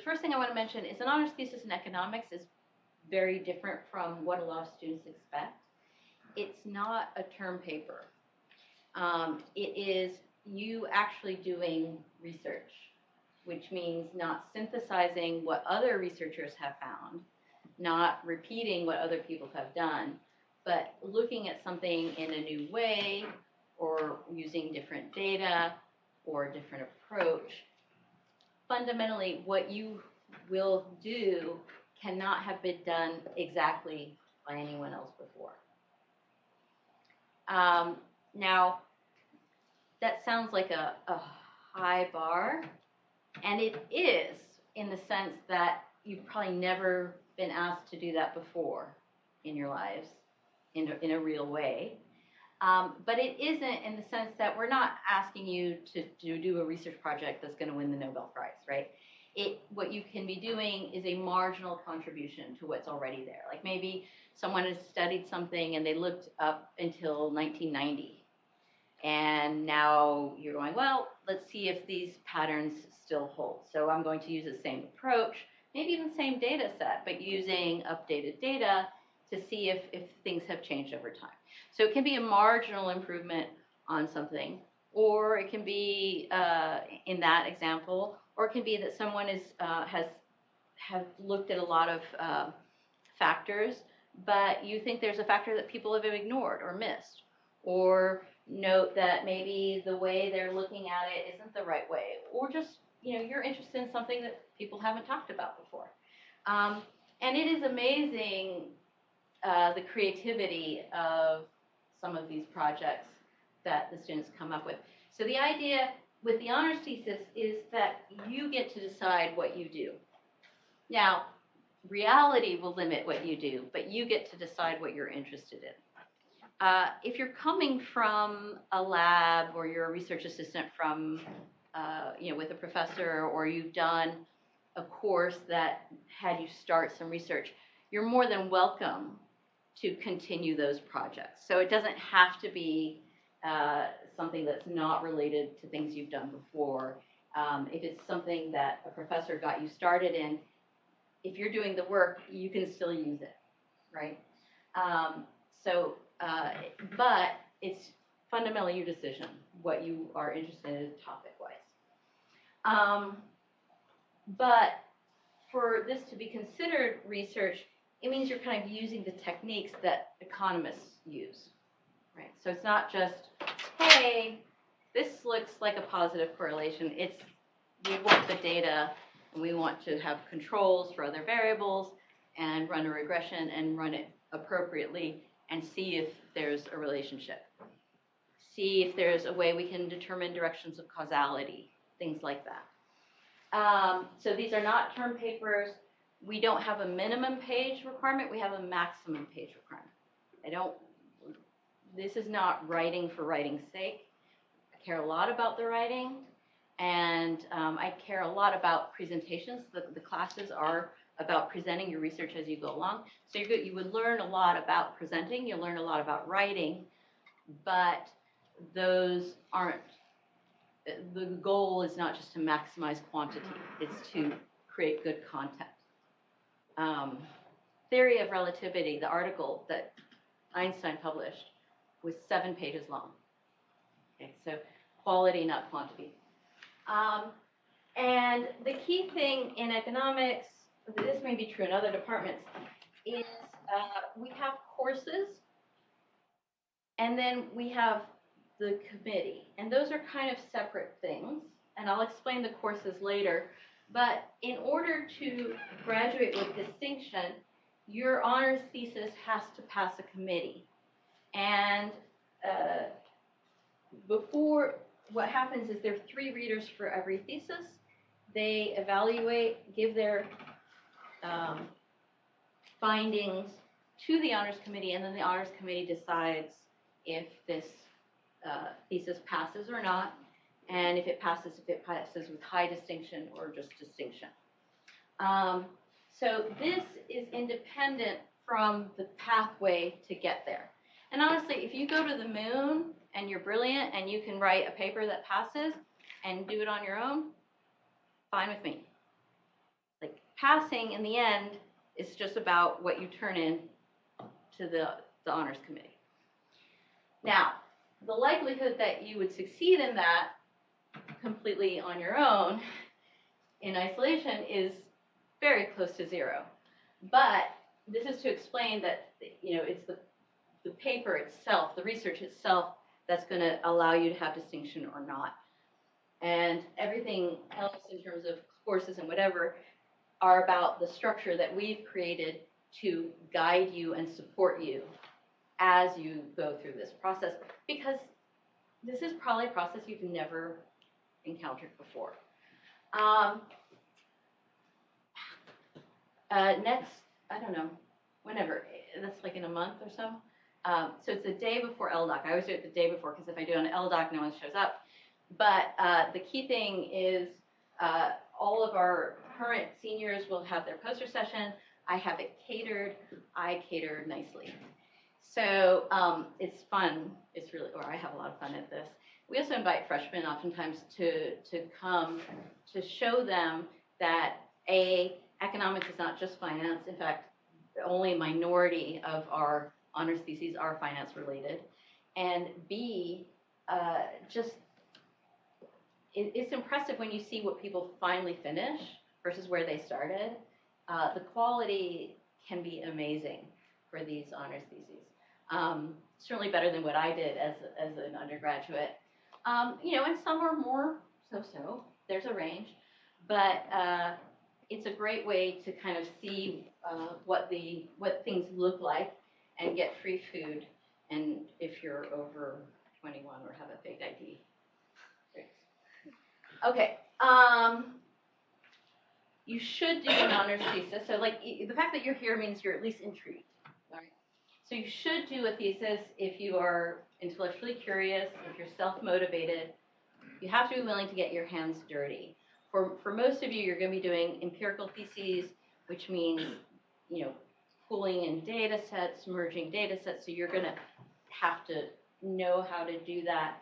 first thing I want to mention is an honors thesis in economics is very different from what a lot of students expect. It's not a term paper. It is you actually doing research, which means not synthesizing what other researchers have found, not repeating what other people have done, but looking at something in a new way or using different data or a different approach. Fundamentally, what you will do cannot have been done exactly by anyone else before. Now, that sounds like a high bar, and it is in the sense that you've probably never been asked to do that before in your lives in a real way. But it isn't in the sense that we're not asking you to do a research project that's going to win the Nobel Prize, right? What you can be doing is a marginal contribution to what's already there. Like maybe someone has studied something and they looked up until 1990. And now you're going, well, let's see if these patterns still hold. So I'm going to use the same approach, maybe even the same data set, but using updated data to see if things have changed over time. So it can be a marginal improvement on something, or it can be, in that example, or it can be that someone has looked at a lot of factors, but you think there's a factor that people have ignored or missed, or note that maybe the way they're looking at it isn't the right way, or just, you're interested in something that people haven't talked about before. And it is amazing the creativity of some of these projects that the students come up with. So the idea with the honors thesis is that you get to decide what you do. Now, reality will limit what you do, but you get to decide what you're interested in. If you're coming from a lab or you're a research assistant from, with a professor, or you've done a course that had you start some research, you're more than welcome to continue those projects. So it doesn't have to be something that's not related to things you've done before. If it's something that a professor got you started in, if you're doing the work, you can still use it, right? But it's fundamentally your decision, what you are interested in topic-wise. But for this to be considered research, it means you're kind of using the techniques that economists use, right? So it's not just, hey, this looks like a positive correlation. It's, we want the data, and we want to have controls for other variables, and run a regression, and run it appropriately, and see if there's a relationship. See if there's a way we can determine directions of causality, things like that. So these are not term papers. We don't have a minimum page requirement. We have a maximum page requirement. This is not writing for writing's sake. I care a lot about the writing, and I care a lot about presentations. The classes are about presenting your research as you go along. So you would learn a lot about presenting. You'll learn a lot about writing, but those aren't, the goal is not just to maximize quantity. It's to create good content. Theory of Relativity, the article that Einstein published, was 7 pages long. Okay, so quality, not quantity. And the key thing in economics, this may be true in other departments, is we have courses, and then we have the committee. And those are kind of separate things, and I'll explain the courses later. But in order to graduate with distinction, your honors thesis has to pass a committee. And what happens is there are 3 readers for every thesis. They evaluate, give their findings to the honors committee, and then the honors committee decides if this thesis passes or not, and if it passes with high distinction or just distinction. So this is independent from the pathway to get there. And honestly, if you go to the moon and you're brilliant and you can write a paper that passes and do it on your own, fine with me. passing in the end is just about what you turn in to the honors committee. Now, the likelihood that you would succeed in that completely on your own in isolation is very close to zero. But this is to explain that, you know, it's the paper itself, the research itself, that's going to allow you to have distinction or not. And everything else in terms of courses and whatever are about the structure that we've created to guide you and support you as you go through this process, because this is probably a process you've never encountered before. Next, I don't know, whenever, that's like in a month or so. So it's the day before LDOC. I always do it the day before, because if I do it on LDOC, no one shows up. But the key thing is all of our current seniors will have their poster session. I have it catered. I cater nicely. So it's fun. It's really, or I have a lot of fun at this. We also invite freshmen oftentimes to come to show them that economics is not just finance. In fact, only a minority of our honors theses are finance related. And B, it's impressive when you see what people finally finish versus where they started. The quality can be amazing for these honors theses. Certainly better than what I did as an undergraduate. You know, and some are more so-so. There's a range. But it's a great way to kind of see what things look like and get free food. And if you're over 21 or have a fake ID. Okay. You should do an honors thesis. So, like, the fact that you're here means you're at least intrigued. All right. So you should do a thesis if you are intellectually curious, if you're self-motivated. You have to be willing to get your hands dirty. For most of you, you're going to be doing empirical theses, which means, you know, pulling in data sets, merging data sets. So you're going to have to know how to do that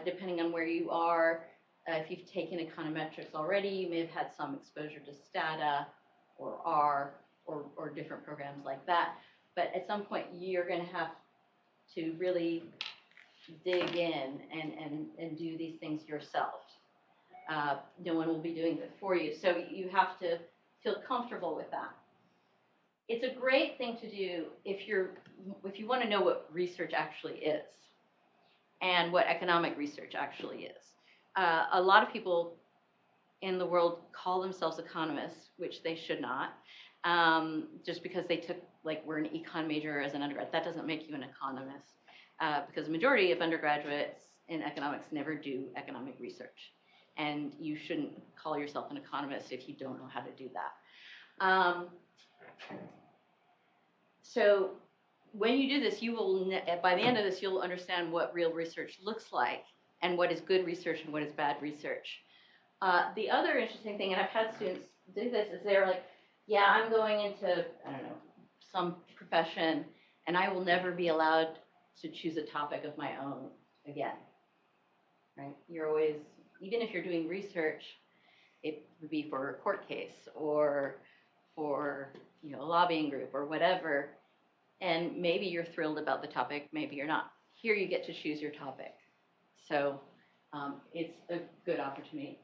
depending on where you are. If you've taken econometrics already, you may have had some exposure to Stata or R or different programs like that. But at some point, you're going to have to really dig in and do these things yourself. No one will be doing it for you. So you have to feel comfortable with that. It's a great thing to do if you want to know what research actually is and what economic research actually is. A lot of people in the world call themselves economists, which they should not, just because they were an econ major as an undergrad. That doesn't make you an economist, because the majority of undergraduates in economics never do economic research. And you shouldn't call yourself an economist if you don't know how to do that. So when you do this, you will, by the end of this, you'll understand what real research looks like and what is good research and what is bad research. The other interesting thing, and I've had students do this, is they're like, yeah, I'm going into, I don't know, some profession, and I will never be allowed to choose a topic of my own again, right? You're always, even if you're doing research, it would be for a court case or for, you know, a lobbying group or whatever, and maybe you're thrilled about the topic, maybe you're not. Here you get to choose your topic. So it's a good opportunity.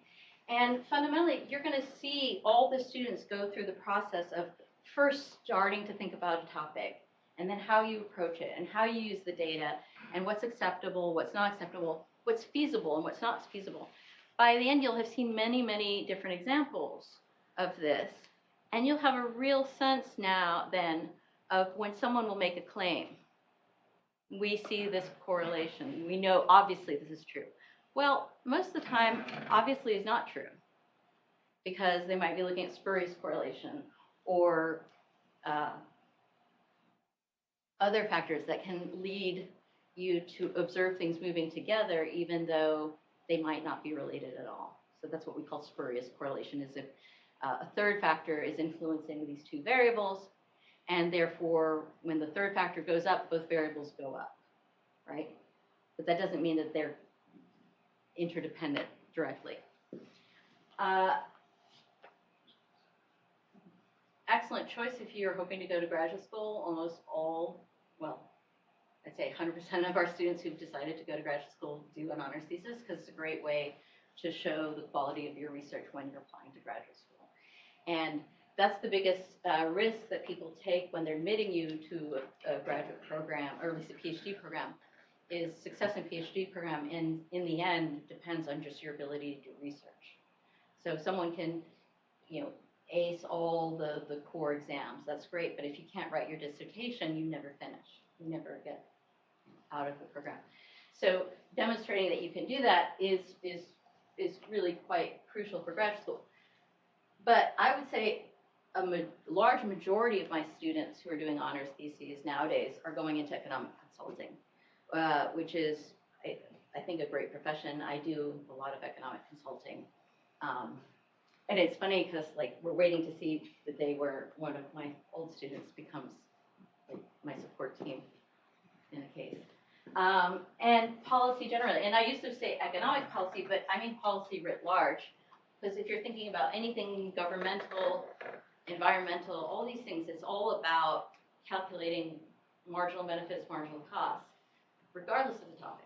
And fundamentally, you're going to see all the students go through the process of first starting to think about a topic, and then how you approach it, and how you use the data, and what's acceptable, what's not acceptable, what's feasible, and what's not feasible. By the end, you'll have seen many, many different examples of this, and you'll have a real sense now, then, of when someone will make a claim. We see this correlation. We know, obviously, this is true. Well, most of the time, obviously is not true, because they might be looking at spurious correlation or other factors that can lead you to observe things moving together, even though they might not be related at all. So that's what we call spurious correlation, is if a third factor is influencing these two variables, and therefore, when the third factor goes up, both variables go up, right? But that doesn't mean that they're interdependent directly. excellent choice if you're hoping to go to graduate school. Almost all, well, I'd say 100% of our students who've decided to go to graduate school do an honors thesis because it's a great way to show the quality of your research when you're applying to graduate school. And that's the biggest risk that people take when they're admitting you to a graduate program, or at least a PhD program, is success in PhD program in the end depends on just your ability to do research. So if someone can, ace all the core exams, that's great, but if you can't write your dissertation, you never finish. You never get out of the program. So demonstrating that you can do that is really quite crucial for graduate school. But I would say a large majority of my students who are doing honors theses nowadays are going into economic consulting, which is, I think, a great profession. I do a lot of economic consulting. And it's funny because, we're waiting to see the day where one of my old students becomes, my support team in a case. And policy generally. And I used to say economic policy, but I mean policy writ large. Because if you're thinking about anything governmental, environmental, all these things, it's all about calculating marginal benefits, marginal costs, regardless of the topic,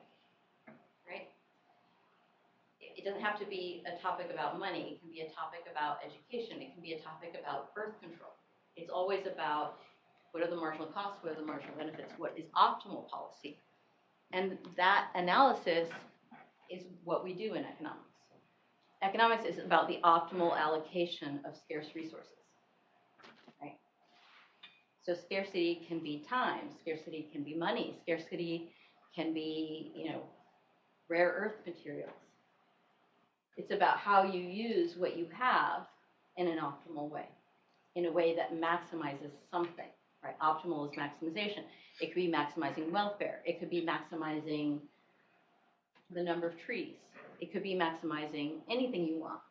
right? It doesn't have to be a topic about money. It can be a topic about education. It can be a topic about birth control. It's always about what are the marginal costs, what are the marginal benefits, what is optimal policy. And that analysis is what we do in economics. Economics is about the optimal allocation of scarce resources, right? So scarcity can be time, scarcity can be money, scarcity can be, rare earth materials. It's about how you use what you have in an optimal way, in a way that maximizes something, right? Optimal is maximization. It could be maximizing welfare. It could be maximizing the number of trees. It could be maximizing anything you want,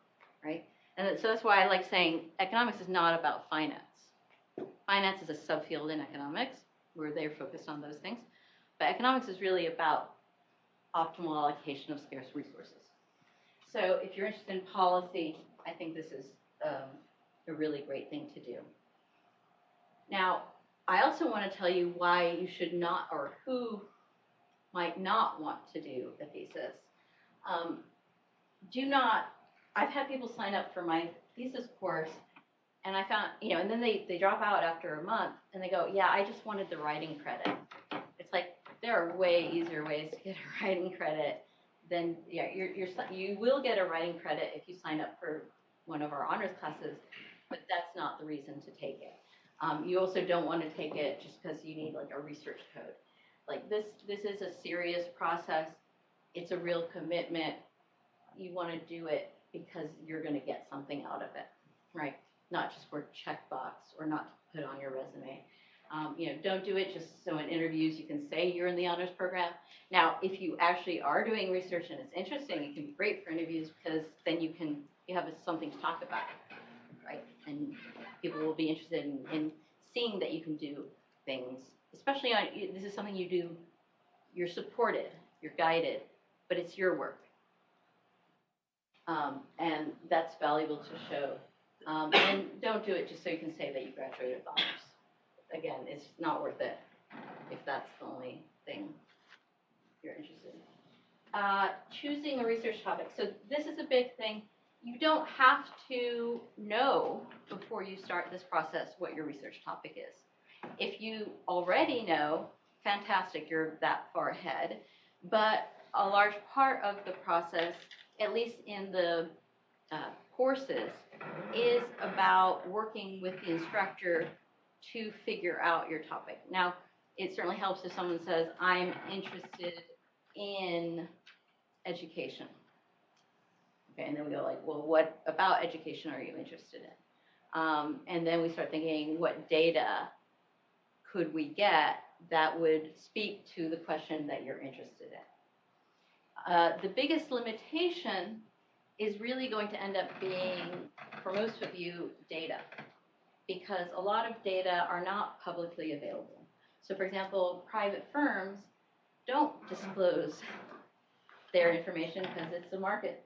right? And so that's why I like saying economics is not about finance. Finance is a subfield in economics where they're focused on those things. But economics is really about optimal allocation of scarce resources. So if you're interested in policy, I think this is a really great thing to do. Now, I also want to tell you why you should not, or who might not want to do a thesis. I've had people sign up for my thesis course, and I found, and then they drop out after a month, and they go, yeah, I just wanted the writing credit. It's like, there are way easier ways to get a writing credit than, you will get a writing credit if you sign up for one of our honors classes, but that's not the reason to take it. You also don't want to take it just because you need a research code. This is a serious process. It's a real commitment. You want to do it because you're going to get something out of it, right? Not just for checkbox or not to put on your resume. Don't do it just so in interviews you can say you're in the honors program. Now, if you actually are doing research and it's interesting, it can be great for interviews because then you have something to talk about, right? And people will be interested in seeing that you can do things, especially this is something you do, you're supported, you're guided, but it's your work. And that's valuable to show. And don't do it just so you can say that you graduated with honors. Again, it's not worth it if that's the only thing you're interested in. Choosing a research topic. So this is a big thing. You don't have to know before you start this process what your research topic is. If you already know, fantastic, you're that far ahead. But a large part of the process, at least in the courses, is about working with the instructor to figure out your topic. Now, it certainly helps if someone says, I'm interested in education. Okay, and then we go well, what about education are you interested in? And then we start thinking, what data could we get that would speak to the question that you're interested in? The biggest limitation is really going to end up being, for most of you, data. Because a lot of data are not publicly available. So for example, private firms don't disclose their information because it's a market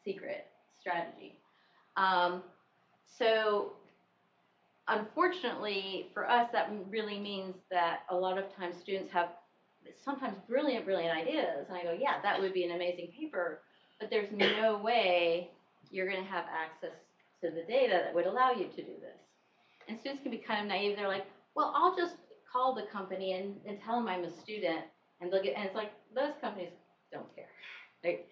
secret strategy. So unfortunately, for us, that really means that a lot of times students have sometimes brilliant ideas, and I go, yeah, that would be an amazing paper, but there's no way you're going to have access to the data that would allow you to do this. And students can be kind of naive. They're like, well, I'll just call the company and tell them I'm a student, and they'll get, and it's like, those companies don't care, right?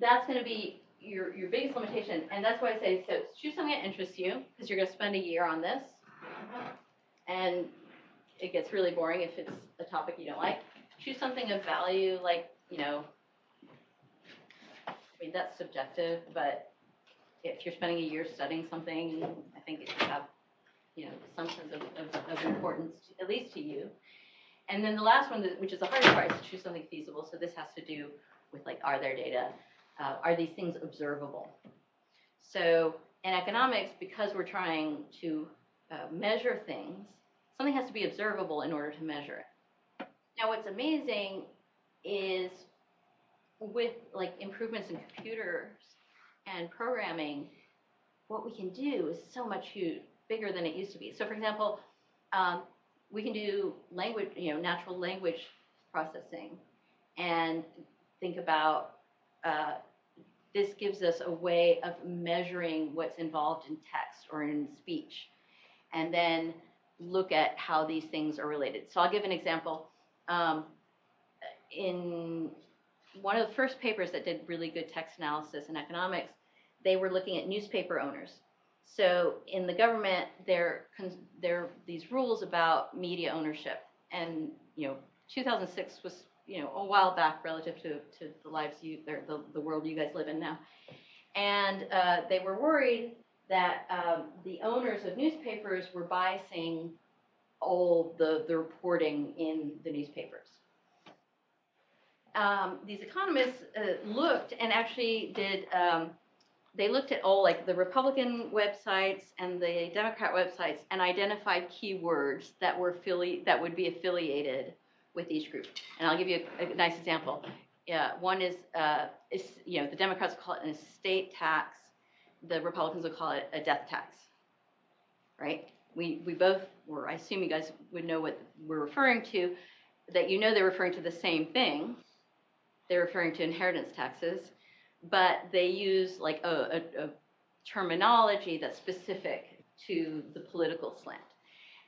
That's going to be your biggest limitation, and that's why I say, so choose something that interests you, because you're going to spend a year on this, and it gets really boring if it's a topic you don't like. Choose something of value, like, I mean, that's subjective, but if you're spending a year studying something, I think it should have, some sense of importance, at least to you. And then the last one, which is the hardest part, is to choose something feasible. So this has to do with, like, are there data? Are these things observable? So in economics, because we're trying to measure things, something has to be observable in order to measure it. Now, what's amazing is with, like, improvements in computers and programming, what we can do is so much bigger than it used to be. So, for example, we can do language, natural language processing, and think about this gives us a way of measuring what's involved in text or in speech, and then look at how these things are related. So I'll give an example. In one of the first papers that did really good text analysis in economics, they were looking at newspaper owners. So in the government, there are these rules about media ownership, and 2006 was a while back relative to the lives the world you guys live in now, and they were worried that the owners of newspapers were biasing all the reporting in the newspapers. These economists looked and actually did. They looked at all, like, the Republican websites and the Democrat websites, and identified keywords that would be affiliated with each group. And I'll give you a nice example. One is the Democrats call it an estate tax. The Republicans will call it a death tax. Right? We both, or I assume you guys would know what we're referring to. That they're referring to the same thing. They're referring to inheritance taxes, but they use, like, a terminology that's specific to the political slant.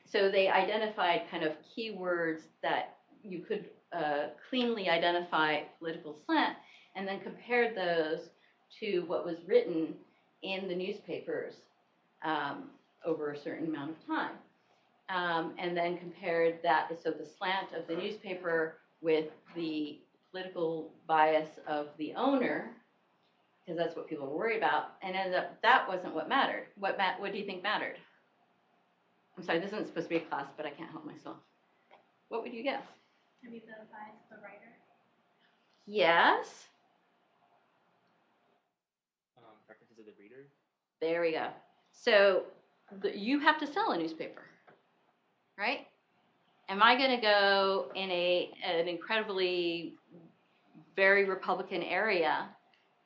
So they identified kind of keywords that you could cleanly identify political slant, and then compared those to what was written in the newspapers over a certain amount of time. And then compared that, so the slant of the newspaper with the political bias of the owner, because that's what people were worried about, and ended up that wasn't what mattered. What do you think mattered? I'm sorry, this isn't supposed to be a class, but I can't help myself. What would you guess? Maybe the bias of the writer. Yes. Preferences of the reader. There we go. So you have to sell a newspaper, right? Am I going to go in an incredibly very Republican area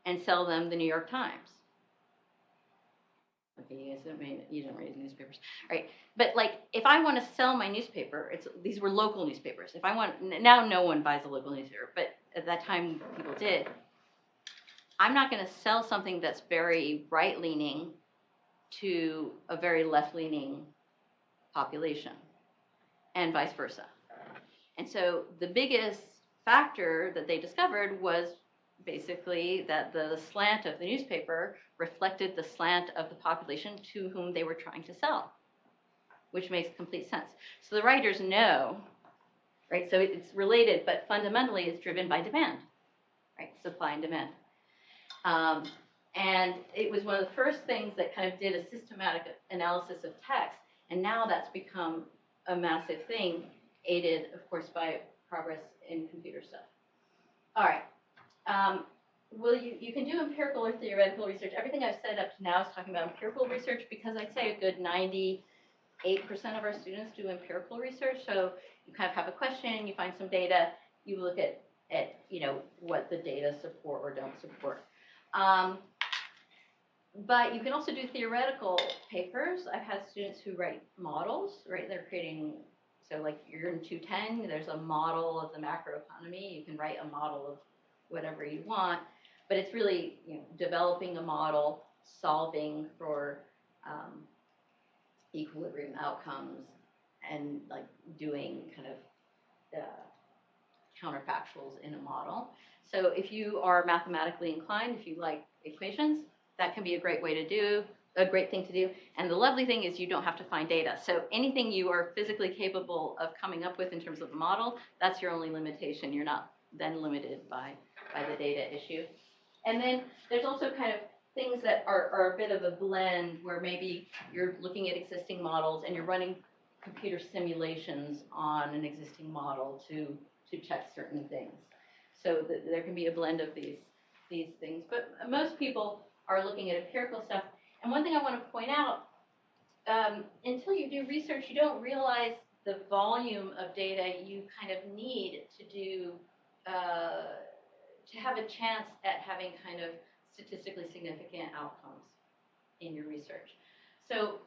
and sell them the New York Times? Okay, you don't read newspapers, right? But, like, if I want to sell my newspaper, these were local newspapers. If I want, now no one buys a local newspaper, but at that time people did. I'm not going to sell something that's very right-leaning to a very left-leaning population, and vice versa. And so the biggest factor that they discovered was basically that the slant of the newspaper reflected the slant of the population to whom they were trying to sell, which makes complete sense. So the writers know, right? So it's related, but fundamentally it's driven by demand, right? Supply and demand. And it was one of the first things that kind of did a systematic analysis of text, and now that's become a massive thing, aided, of course, by progress in computer stuff. All right. You can do empirical or theoretical research. Everything I've said up to now is talking about empirical research, because I'd say a good 98% of our students do empirical research. So you kind of have a question, you find some data, you look at what the data support or don't support. But you can also do theoretical papers. I've had students who write models, right? They're creating, so like you're in 210, there's a model of the macroeconomy. You can write a model of whatever you want, but it's really, developing a model, solving for equilibrium outcomes, and like doing kind of counterfactuals in a model. So if you are mathematically inclined, if you like equations, that can be a great thing to do. And the lovely thing is you don't have to find data. So anything you are physically capable of coming up with in terms of a model, that's your only limitation. You're not then limited by the data issue. And then there's also kind of things that are a bit of a blend where maybe you're looking at existing models and you're running computer simulations on an existing model to check certain things. So there can be a blend of these things. But most people are looking at empirical stuff. And one thing I want to point out, until you do research, you don't realize the volume of data you kind of need to do, to have a chance at having kind of statistically significant outcomes in your research. So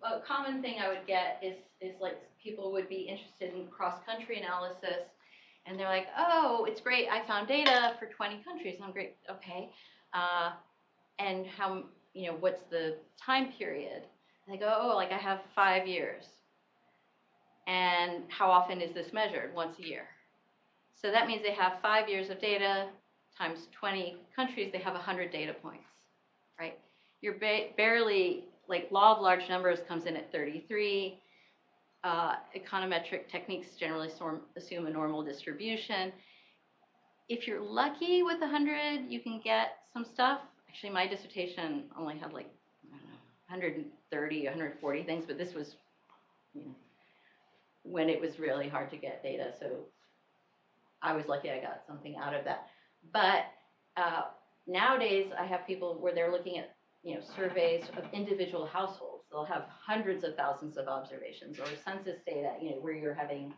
a common thing I would get is like people would be interested in cross-country analysis, and they're like, oh, it's great, I found data for 20 countries. And I'm great, okay. And how, what's the time period? And they go, oh, like I have 5 years. And how often is this measured? Once a year. So that means they have 5 years of data times 20 countries, they have 100 data points, right? You're barely, like law of large numbers comes in at 33. Econometric techniques generally assume a normal distribution. If you're lucky with 100, you can get some stuff. Actually, my dissertation only had like, I don't know, 130, 140 things, but this was, when it was really hard to get data, so I was lucky I got something out of that. But nowadays, I have people where they're looking at surveys of individual households. They'll have hundreds of thousands of observations, or census data, where you're having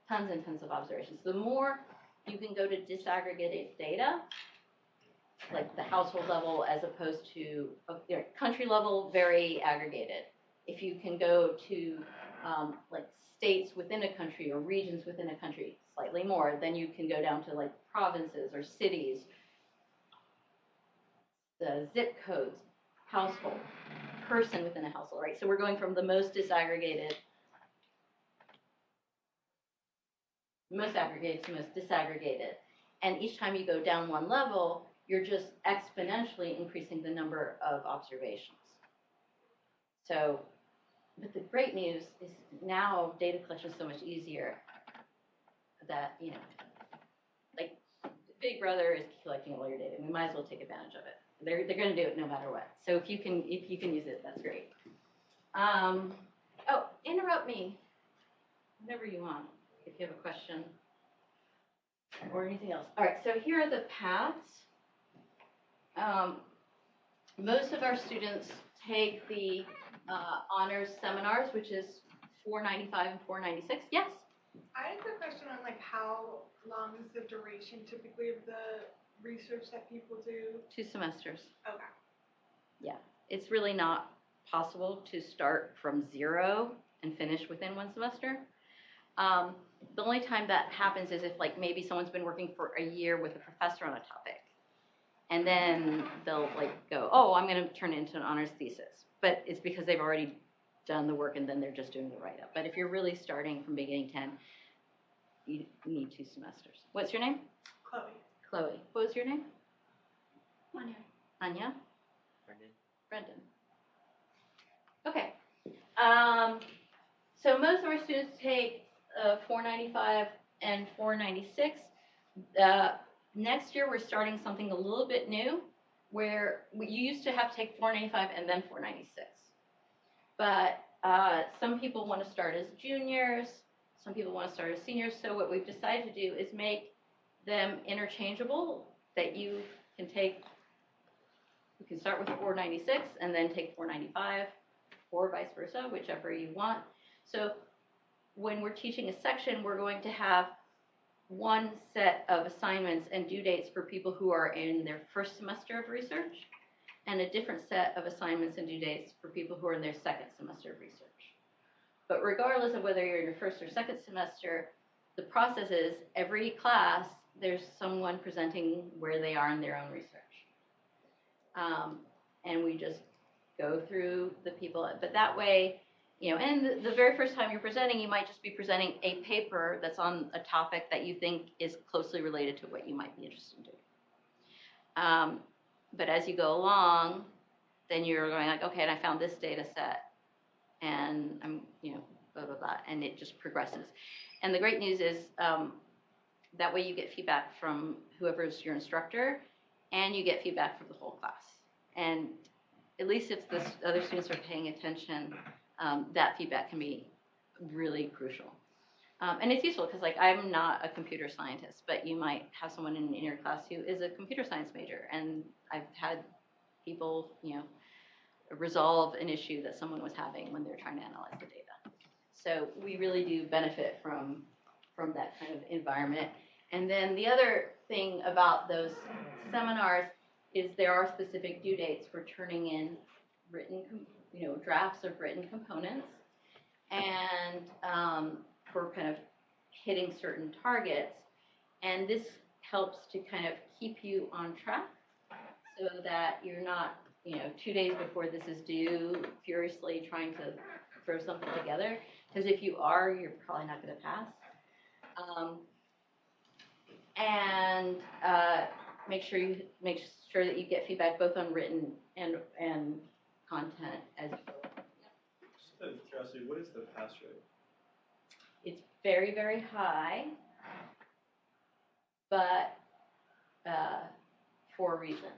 tons and tons of observations. The more you can go to disaggregated data, like the household level as opposed to country level, very aggregated. If you can go to like states within a country or regions within a country, slightly more, then you can go down to like provinces or cities, the zip codes, household, person within a household, right? So we're going from the most disaggregated, most aggregated to most disaggregated. And each time you go down one level, you're just exponentially increasing the number of observations. So, but the great news is now data collection is so much easier that, like Big Brother is collecting all your data. We might as well take advantage of it. They're going to do it no matter what. So if you can use it, that's great. Oh, interrupt me whenever you want if you have a question or anything else. All right, so here are the paths. Most of our students take the honors seminars, which is $495 and $496. Yes? I had a question on like how long is the duration typically of the research that people do? 2 semesters. Okay. Yeah, it's really not possible to start from 0 and finish within 1 semester. The only time that happens is if like maybe someone's been working for a year with a professor on a topic, and then they'll like go, oh, I'm going to turn it into an honors thesis. But it's because they've already done the work and then they're just doing the write-up. But if you're really starting from beginning 10, you need 2 semesters. What's your name? Chloe. Chloe. What was your name? Anya. Anya? Brendan. Brendan. Okay. So most of our students take $495 and $496. Next year, we're starting something a little bit new, where you used to have to take $495 and then $496. But some people want to start as juniors, some people want to start as seniors. So what we've decided to do is make them interchangeable, that you can start with $496 and then take $495, or vice versa, whichever you want. So when we're teaching a section, we're going to have one set of assignments and due dates for people who are in their first semester of research. and a different set of assignments and due dates for people who are in their second semester of research. But regardless of whether you're in your first or second semester, the process is every class, there's someone presenting where they are in their own research. And we just go through the people, but that way, and the very first time you're presenting, you might just be presenting a paper that's on a topic that you think is closely related to what you might be interested in doing. But as you go along, then you're going like, okay, and I found this data set, and I'm, blah, blah, blah, and it just progresses. And the great news is that way you get feedback from whoever's your instructor, and you get feedback from the whole class. And at least if the other students are paying attention, that feedback can be really crucial. And it's useful because, like, I'm not a computer scientist, but you might have someone in your class who is a computer science major, and I've had people, resolve an issue that someone was having when they're trying to analyze the data. So we really do benefit from that kind of environment. And then the other thing about those seminars is there are specific due dates for turning in written, drafts of written components, and for kind of hitting certain targets. And this helps to kind of keep you on track so that you're not, 2 days before this is due, furiously trying to throw something together. Because if you are, you're probably not going to pass. And make sure that you get feedback both on written and content as you go. Just out of curiosity, what is the pass rate? It's very, very high, but for a reason.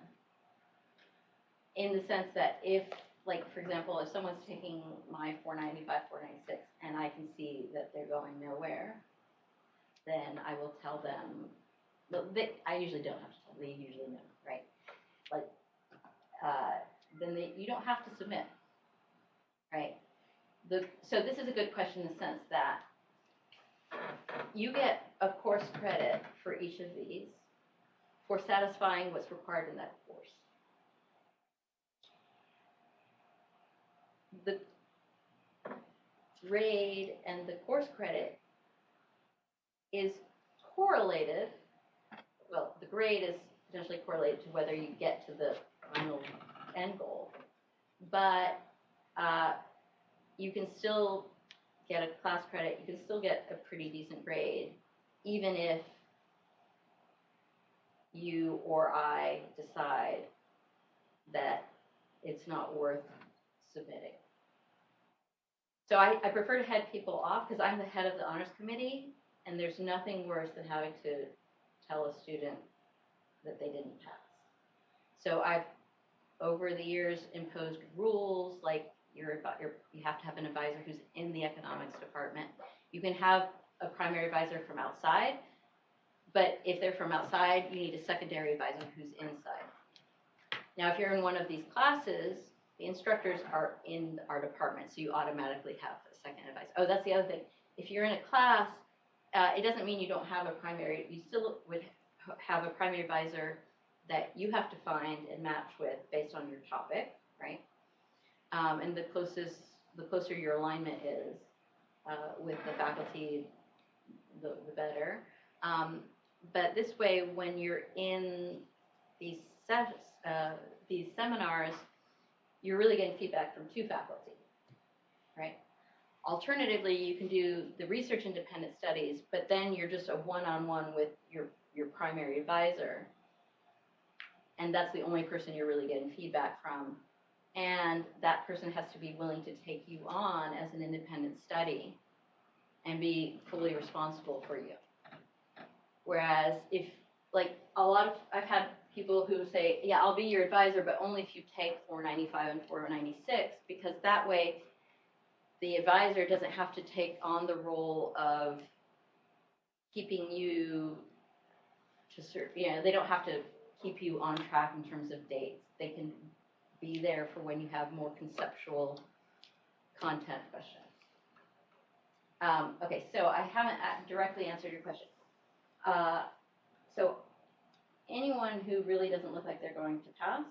In the sense that if, like, for example, if someone's taking my 495, 496, and I can see that they're going nowhere, then I will tell them. I usually don't have to tell them. They usually know, right? Like, then you don't have to submit, right? So this is a good question in the sense that you get a course credit for each of these for satisfying what's required in that course. The grade and the course credit is correlated. Well, the grade is potentially correlated to whether you get to the final end goal, but you can still get a class credit. You can still get a pretty decent grade, even if you or I decide that it's not worth submitting. So I prefer to head people off because I'm the head of the honors committee, and there's nothing worse than having to tell a student that they didn't pass. So I've, over the years, imposed rules like you have to have an advisor who's in the economics department. You can have a primary advisor from outside, but if they're from outside, you need a secondary advisor who's inside. Now, if you're in one of these classes, the instructors are in our department, so you automatically have a second advisor. Oh, that's the other thing. If you're in a class, it doesn't mean you don't have a primary. You still would have a primary advisor that you have to find and match with based on your topic, right? And the closer your alignment is with the faculty, the better. But this way, when you're in these seminars, you're really getting feedback from two faculty, right? Alternatively, you can do the research independent studies, but then you're just a one-on-one with your primary advisor, and that's the only person you're really getting feedback from. And that person has to be willing to take you on as an independent study and be fully responsible for you. Whereas if, like, I've had people who say, yeah, I'll be your advisor, but only if you take 495 and 496, because that way the advisor doesn't have to take on the role of keeping you they don't have to keep you on track in terms of dates. They can be there for when you have more conceptual content questions. Okay, so I haven't directly answered your question. So anyone who really doesn't look like they're going to pass,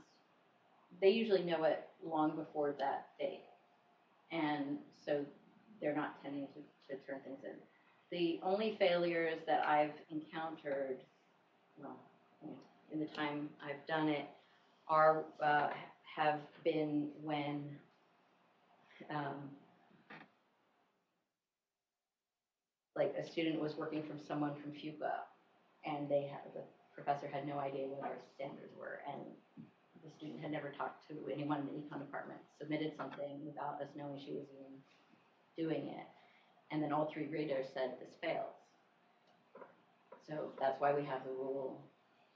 they usually know it long before that date. And so they're not tending to turn things in. The only failures that I've encountered, well, in the time I've done it, are have been when like a student was working from someone from Fuqua, and the professor had no idea what our standards were, and the student had never talked to anyone in the econ department, submitted something without us knowing she was even doing it, and then all 3 graders said this fails. So that's why we have the rule,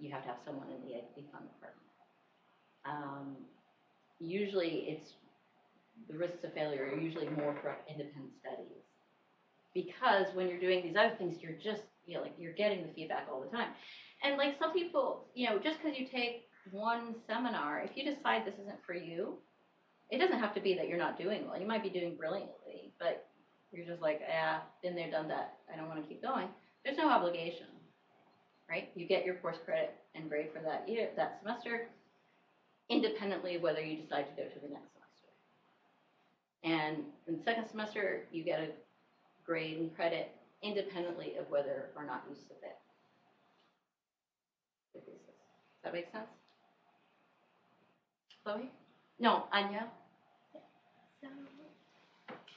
you have to have someone in the econ department. Usually it's, the risks of failure are usually more for independent studies. Because when you're doing these other things, you're just, like, you're getting the feedback all the time. And like some people, just because you take one seminar, if you decide this isn't for you, it doesn't have to be that you're not doing well. You might be doing brilliantly, but you're just like, been there, done that. I don't want to keep going. There's no obligation, right? You get your course credit and grade for that year, that semester, independently of whether you decide to go to the next semester. And in the second semester, you get a grade and credit independently of whether or not you submit the thesis. Does that make sense? Chloe? No, Anya? So,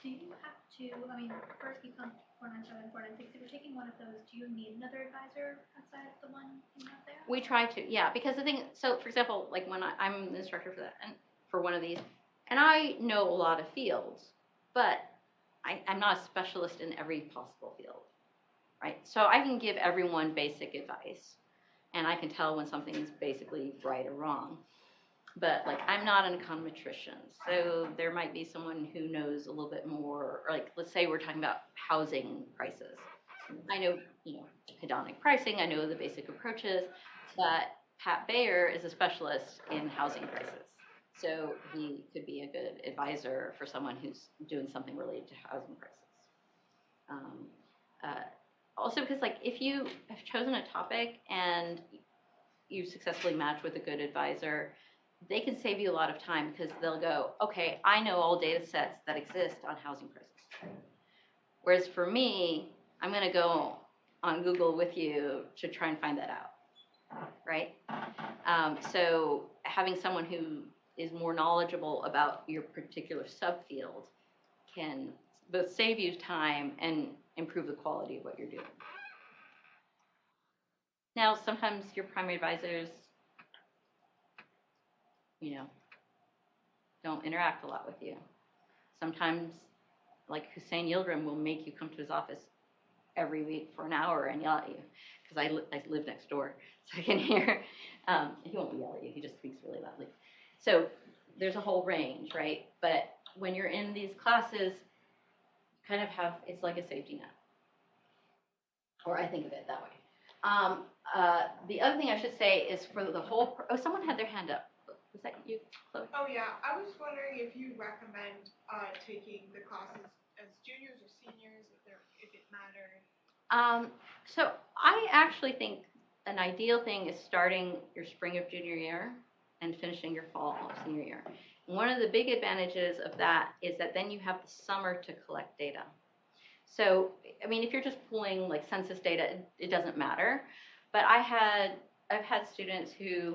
do you have to, for Econ 497, 496, if you're taking one of those, do you need another advisor outside of the one you have there? We try to, yeah, because the thing, so for example, like when I'm the instructor for that, and for one of these, and I know a lot of fields, but I'm not a specialist in every possible field, right? So I can give everyone basic advice, and I can tell when something's basically right or wrong. But like, I'm not an econometrician, so there might be someone who knows a little bit more, or like, let's say we're talking about housing prices. I know, hedonic pricing, I know the basic approaches, but Pat Bayer is a specialist in housing prices. So he could be a good advisor for someone who's doing something related to housing prices. Also, because like, if you have chosen a topic and you successfully match with a good advisor, they can save you a lot of time, because they'll go, okay, I know all data sets that exist on housing prices. Whereas for me, I'm going to go on Google with you to try and find that out, right? So having someone who is more knowledgeable about your particular subfield can both save you time and improve the quality of what you're doing. Now, sometimes your primary advisors, don't interact a lot with you. Sometimes, like Hussein Yildirim will make you come to his office every week for an hour and yell at you, because I live next door, so I can hear. He won't yell at you, he just speaks really loudly. So there's a whole range, right? But when you're in these classes, kind of it's like a safety net, or I think of it that way. The other thing I should say is for the whole, someone had their hand up. Was that you, Chloe? Oh yeah, I was wondering if you recommend taking the classes as juniors or seniors, if it mattered. So I actually think an ideal thing is starting your spring of junior year and finishing your fall of senior year. And one of the big advantages of that is that then you have the summer to collect data. So, if you're just pulling like census data, it doesn't matter. But I've had students who,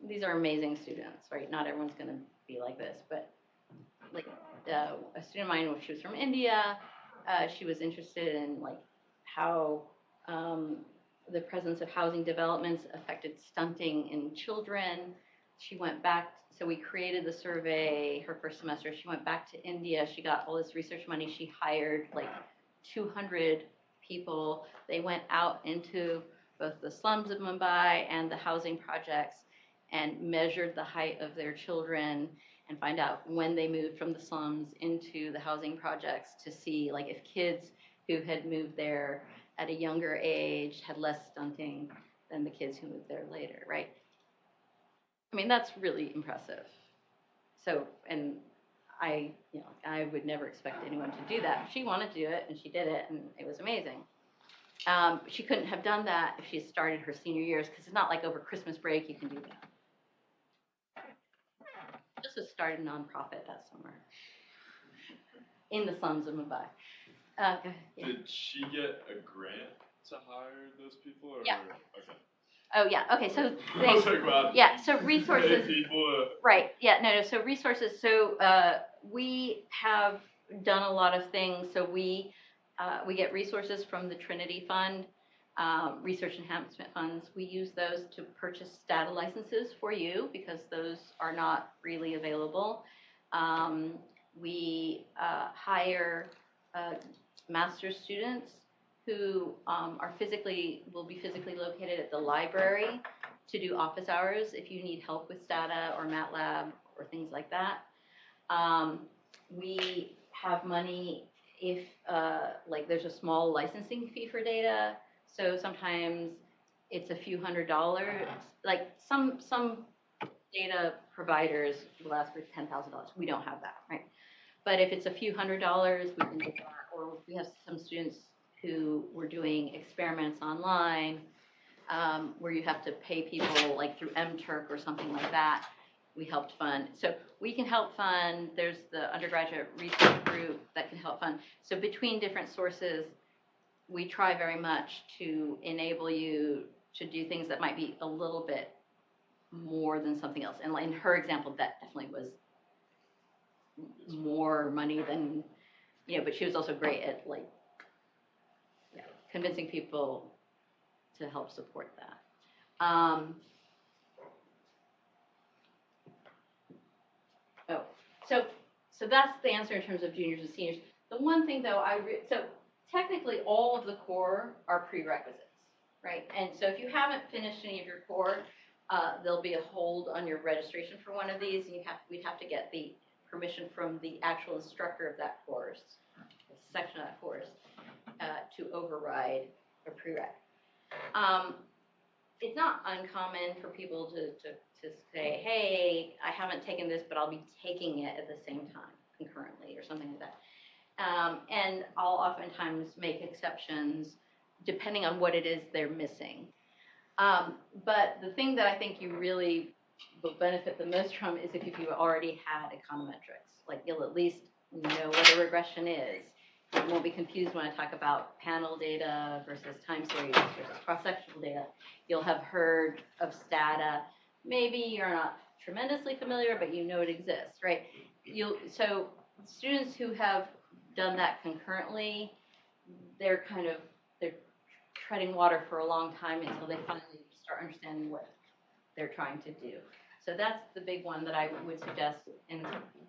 these are amazing students, right? Not everyone's going to be like this, but like a student of mine, she was from India. She was interested in like how the presence of housing developments affected stunting in children. She went back, so we created the survey her first semester. She went back to India. She got all this research money. She hired like 200 people. They went out into both the slums of Mumbai and the housing projects and measured the height of their children and find out when they moved from the slums into the housing projects, to see like if kids who had moved there at a younger age had less stunting than the kids who moved there later, right? That's really impressive. So, and I would never expect anyone to do that. She wanted to do it, and she did it, and it was amazing. She couldn't have done that if she had started her senior years, because it's not like over Christmas break you can do that. also started a nonprofit that summer in the slums of Mumbai. Go ahead, yeah. Did she get a grant to hire those people? Or? Yeah. Okay. Oh yeah. Okay. So I was like, wow. yeah. So resources. People, Right. Yeah. No. So resources. So we have done a lot of things. So we get resources from the Trinity Fund, research enhancement funds. We use those to purchase data licenses for you because those are not freely available. We hire master's students who will be physically located at the library to do office hours if you need help with Stata or MATLAB or things like that. We have money if like there's a small licensing fee for data. So sometimes it's a few $100s. Like some data providers will ask for $10,000. We don't have that, right? But if it's a few $100s, we can do that. Or we have some students who were doing experiments online where you have to pay people like through MTurk or something like that. We helped fund. So we can help fund. There's the undergraduate research group that can help fund. So between different sources, we try very much to enable you to do things that might be a little bit more than something else. And in her example, that definitely was more money than, but she was also great at convincing people to help support that. So that's the answer in terms of juniors and seniors. The one thing though, so technically all of the core are prerequisites, right? And so if you haven't finished any of your core, there'll be a hold on your registration for one of these, and we'd have to get the permission from the actual instructor of that course, the section of that course, to override a prereq. It's not uncommon for people to say, hey, I haven't taken this, but I'll be taking it at the same time, concurrently, or something like that. And I'll oftentimes make exceptions depending on what it is they're missing. But the thing that I think you really will benefit the most from is if you've already had econometrics. Like, you'll at least know what a regression is. You won't be confused when I talk about panel data versus time series versus cross-sectional data. You'll have heard of Stata. Maybe you're not tremendously familiar, but you know it exists, right? So students who have done that concurrently, they're treading water for a long time until they finally start understanding what they're trying to do. So that's the big one that I would suggest, and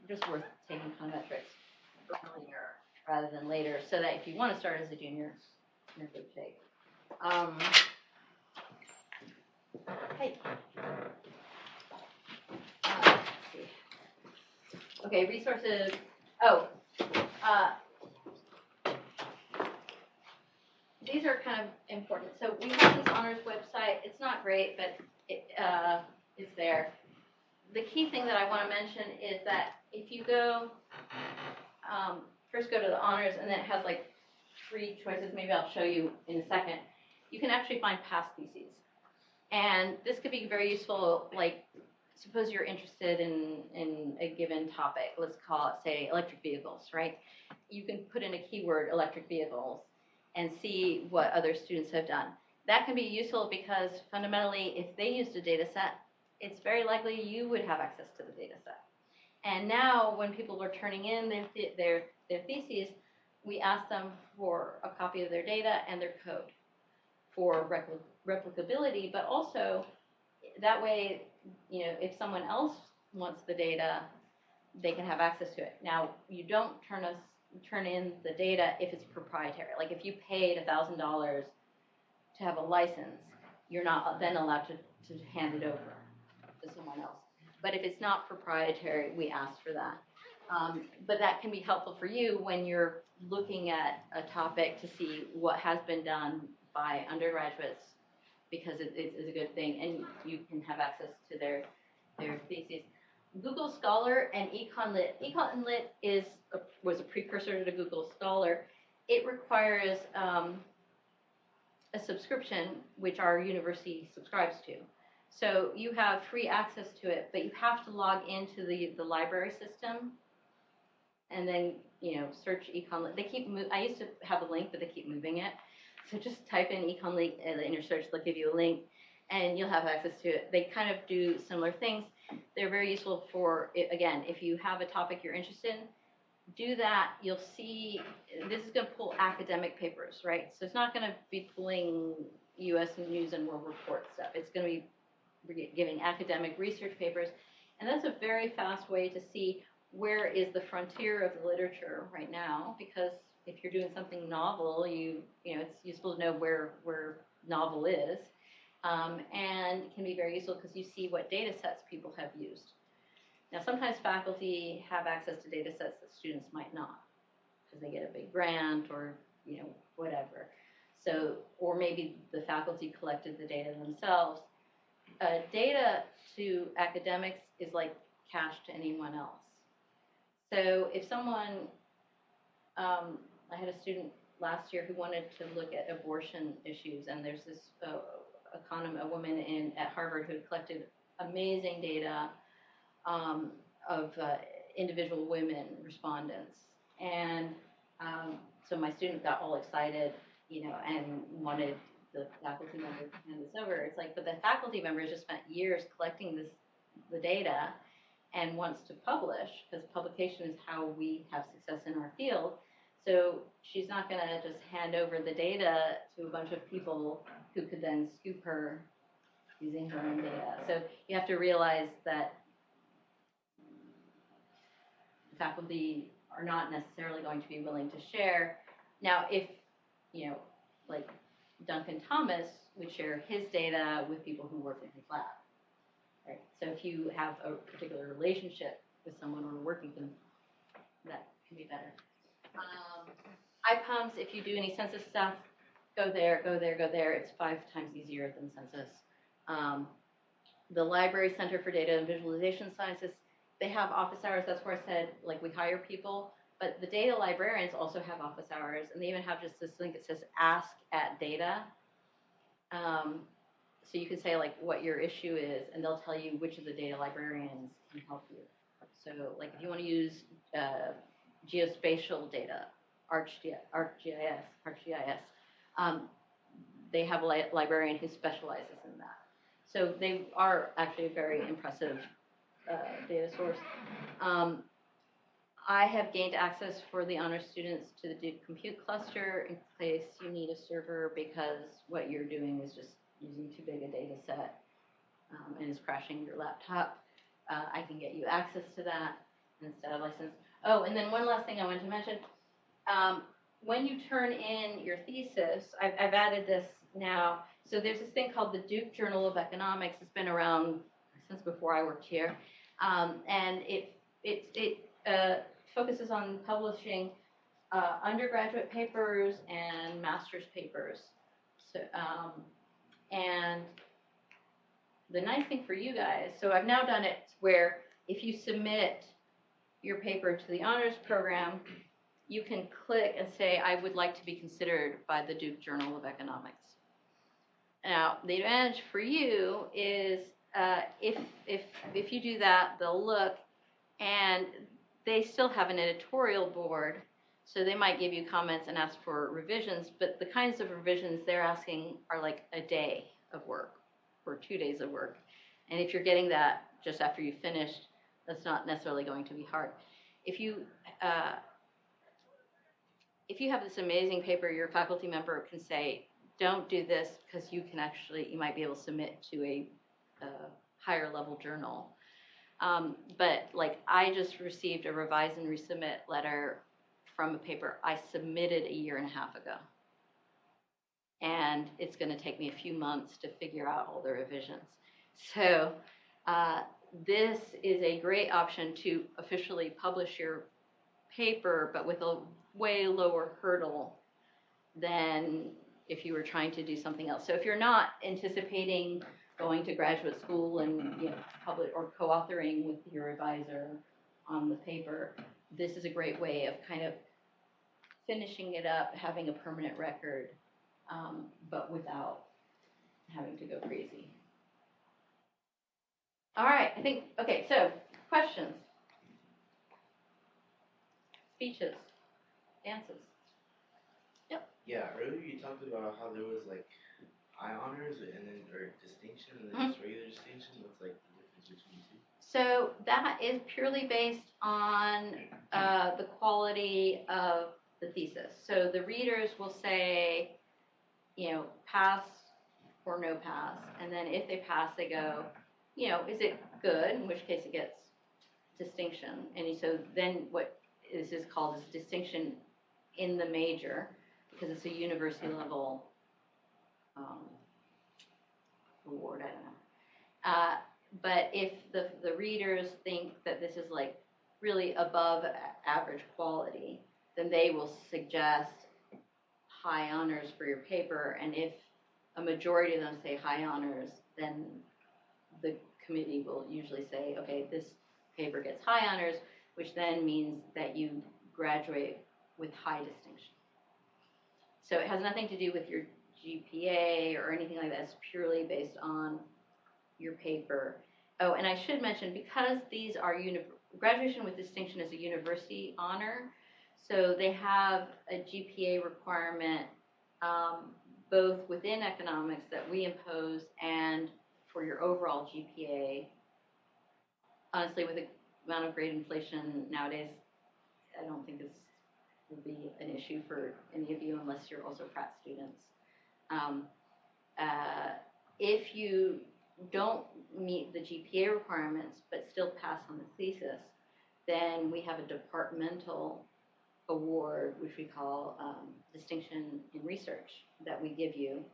just worth taking econometrics earlier rather than later, so that if you want to start as a junior, you're in good shape. Hey. Let's see. Okay, resources. These are kind of important. So we have this honors website. It's not great, but it's there. The key thing that I want to mention is that if you go, first go to the honors, and then it has like 3 choices. Maybe I'll show you in a second. You can actually find past theses. And this could be very useful, like, suppose you're interested in a given topic. Let's call it, say, electric vehicles, right? You can put in a keyword, electric vehicles, and see what other students have done. That can be useful because fundamentally, if they used a data set, it's very likely you would have access to the data set. And now when people are turning in their theses, we ask them for a copy of their data and their code for replicability, but also that way, if someone else wants the data, they can have access to it. Now, you don't turn in the data if it's proprietary. Like if you paid $1,000 to have a license, you're not then allowed to hand it over to someone else. But if it's not proprietary, we ask for that. But that can be helpful for you when you're looking at a topic to see what has been done by undergraduates, because it is a good thing, and you can have access to their theses. Google Scholar and EconLit. EconLit was a precursor to Google Scholar. It requires a subscription, which our university subscribes to. So you have free access to it, but you have to log into the library system and then, search econ. They keep I used to have a link, but they keep moving it. So just type in econ link in your search, they'll give you a link and you'll have access to it. They kind of do similar things. They're very useful for, again, if you have a topic you're interested in, do that. You'll see, this is going to pull academic papers, right? So it's not going to be pulling U.S. News and World Report stuff. It's going to be giving academic research papers. And that's a very fast way to see where is the frontier of the literature right now, because if you're doing something novel, it's useful to know where novel is. And it can be very useful because you see what data sets people have used. Now, sometimes faculty have access to data sets that students might not, because they get a big grant or, whatever. So, or maybe the faculty collected the data themselves. Data to academics is like cash to anyone else. So if someone, I had a student last year who wanted to look at abortion issues, and there's this a woman at Harvard who had collected amazing data of individual women respondents. And so my student got all excited, and wanted the faculty member to hand this over. It's like, but the faculty member has just spent years collecting the data and wants to publish, because publication is how we have success in our field. So she's not going to just hand over the data to a bunch of people who could then scoop her using her own data. So you have to realize that faculty are not necessarily going to be willing to share. Now, if, like Duncan Thomas would share his data with people who work in his lab, right? So if you have a particular relationship with someone or working with them, that can be better. IPUMS, if you do any census stuff, go there. It's 5 times easier than census. The Library Center for Data and Visualization Sciences, they have office hours. That's where I said, like, we hire people. But the data librarians also have office hours, and they even have just this link that says Ask at Data. So you can say, like, what your issue is, and they'll tell you which of the data librarians can help you. So, like, if you want to use geospatial data, ArcGIS, they have a librarian who specializes in that. So they are actually a very impressive data source. I have gained access for the honors students to the Duke Compute Cluster in case you need a server, because what you're doing is just using too big a data set and is crashing your laptop. I can get you access to that instead of license. Oh, and then one last thing I wanted to mention. When you turn in your thesis, I've added this now. So there's this thing called the Duke Journal of Economics. It's been around since before I worked here. And it focuses on publishing undergraduate papers and master's papers. So, and the nice thing for you guys, so I've now done it where if you submit your paper to the honors program, you can click and say, I would like to be considered by the Duke Journal of Economics. Now, the advantage for you is if you do that, they'll look, and they still have an editorial board, so they might give you comments and ask for revisions, but the kinds of revisions they're asking are like a day of work or 2 days of work. And if you're getting that just after you've finished, that's not necessarily going to be hard. If you have this amazing paper, your faculty member can say, don't do this, because you might be able to submit to a higher level journal. But like, I just received a revise and resubmit letter from a paper I submitted a year and a half ago. And it's going to take me a few months to figure out all the revisions. So this is a great option to officially publish your paper, but with a way lower hurdle than if you were trying to do something else. So if you're not anticipating going to graduate school and publish or co-authoring with your advisor on the paper, this is a great way of kind of finishing it up, having a permanent record, but without having to go crazy. All right, I think, okay, so questions? Speeches, dances. Yeah, earlier you talked about how there was like high honors and then or distinction and then Mhm. just regular distinction. What's like the difference between the two? So that is purely based on the quality of the thesis. So the readers will say, pass or no pass, and then if they pass, they go, is it good? In which case it gets distinction, and so then what is called is distinction in the major because it's a university level award. I don't know. But if the readers think that this is like really above average quality, then they will suggest high honors for your paper. And if a majority of them say high honors, then the committee will usually say, okay, this paper gets high honors, which then means that you graduate with high distinction. So it has nothing to do with your GPA or anything like that. It's purely based on your paper. Oh, and I should mention, because these are graduation with distinction is a university honor, so they have a GPA requirement both within economics that we impose and for your overall GPA. Honestly, with the amount of grade inflation nowadays, I don't think this will be an issue for any of you unless you're also Pratt students. If you don't meet the GPA requirements but still pass on the thesis, then we have a departmental award, which we call distinction in research, that we give you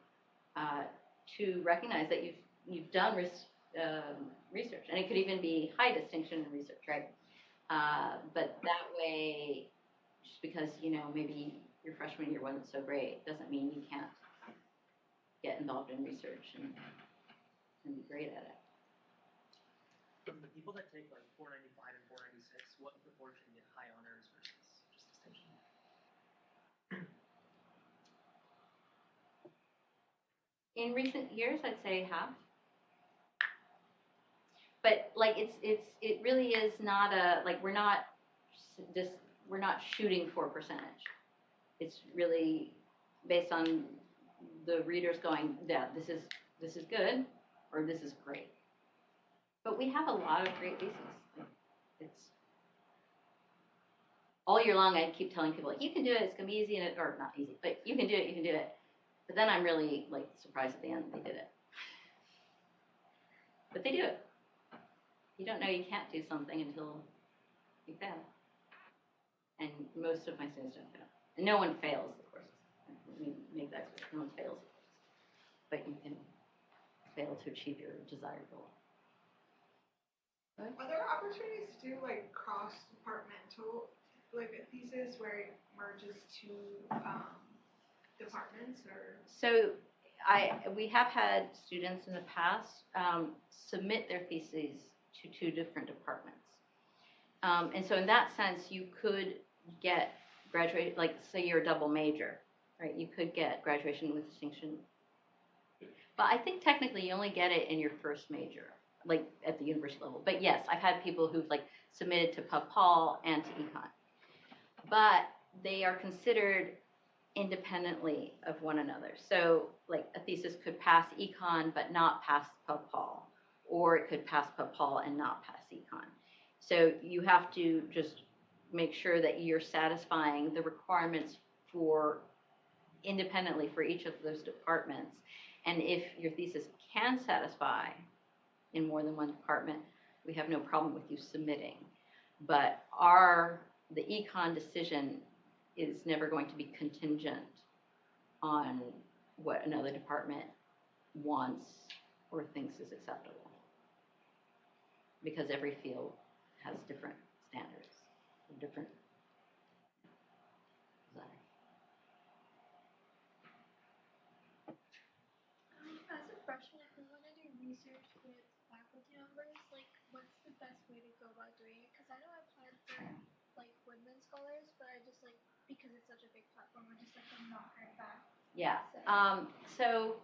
to recognize that you've done research, and it could even be high distinction in research, right? But that way, just because maybe your freshman year wasn't so great, doesn't mean you can't get involved in research and be great at it. From the people that take like 495 and 496, what proportion get high honors versus just distinction? In recent years, I'd say half. But like it really is not we're not shooting for percentage. It's really based on the readers going, yeah, this is good, or this is great. But we have a lot of great theses. It's all year long. I keep telling people, like, you can do it. It's gonna be easy, or not easy, but you can do it. You can do it. But then I'm really like surprised at the end they did it. But they do it. You don't know you can't do something until you fail. And most of my students don't fail. And no one fails, of course. Let me make that clear. No one fails, but you can fail to achieve your desired goal. Are there opportunities to do like cross-departmental, like a thesis where it merges two departments, or? So we have had students in the past submit their theses to two different departments. And so in that sense, you could get graduate, like say you're a double major, right? You could get graduation with distinction. But I think technically you only get it in your first major, like at the university level. But yes, I've had people who've like submitted to Pub-Pol and to econ. But they are considered independently of one another. So like a thesis could pass econ but not pass Pub-Pol, or it could pass Pub-Pol and not pass econ. So you have to just make sure that you're satisfying the requirements for independently for each of those departments. And if your thesis can satisfy in more than one department, we have no problem with you submitting. But the econ decision is never going to be contingent on what another department wants or thinks is acceptable. Because every field has different standards, different desires. As a freshman, if we want to do research with faculty members, like, what's the best way to go about doing it? Because I know I applied for, like, Woodman Scholars, but I just, like, because it's such a big platform, I just, like, I'm not heard back. Yeah. So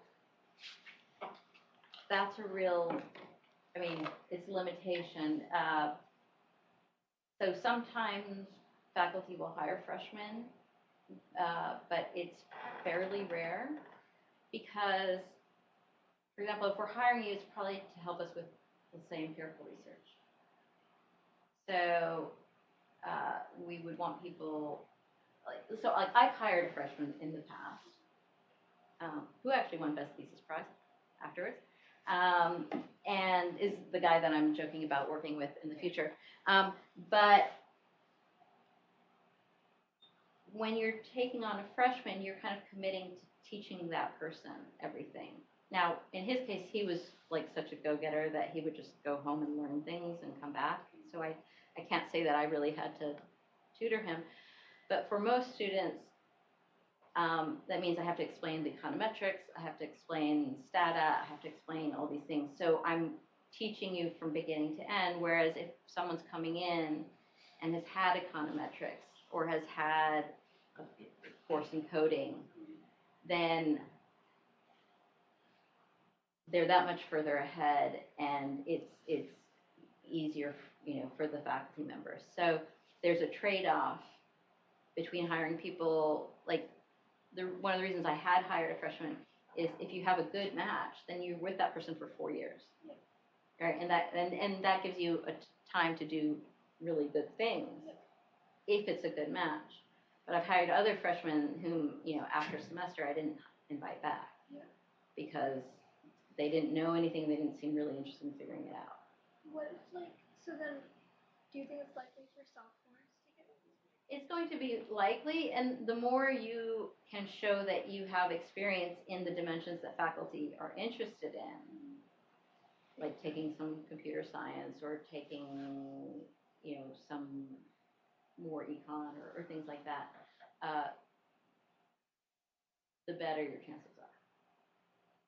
that's a real I mean, it's limitation. So sometimes faculty will hire freshmen, but it's fairly rare because, for example, if we're hiring you, it's probably to help us with, let's say, empirical research. So we would want people, like I've hired a freshman in the past who actually won Best Thesis Prize afterwards, and is the guy that I'm joking about working with in the future. But when you're taking on a freshman, you're kind of committing to teaching that person everything. Now, in his case, he was like such a go-getter that he would just go home and learn things and come back. So I can't say that I really had to tutor him. But for most students, that means I have to explain the econometrics, I have to explain stata, I have to explain all these things. So I'm teaching you from beginning to end, whereas if someone's coming in and has had econometrics or has had a course in coding, then they're that much further ahead, and it's easier, for the faculty members. So there's a trade-off between hiring people. Like one of the reasons I had hired a freshman is if you have a good match, then you're with that person for 4 years, right? And that gives you a time to do really good things if it's a good match. But I've hired other freshmen whom, after a semester I didn't invite back because they didn't know anything. They didn't seem really interested in figuring it out. What if, so then, do you think it's likely for sophomores to get it? It's going to be likely, and the more you can show that you have experience in the dimensions that faculty are interested in, like taking some computer science or taking, some more econ or things like that, the better your chances are.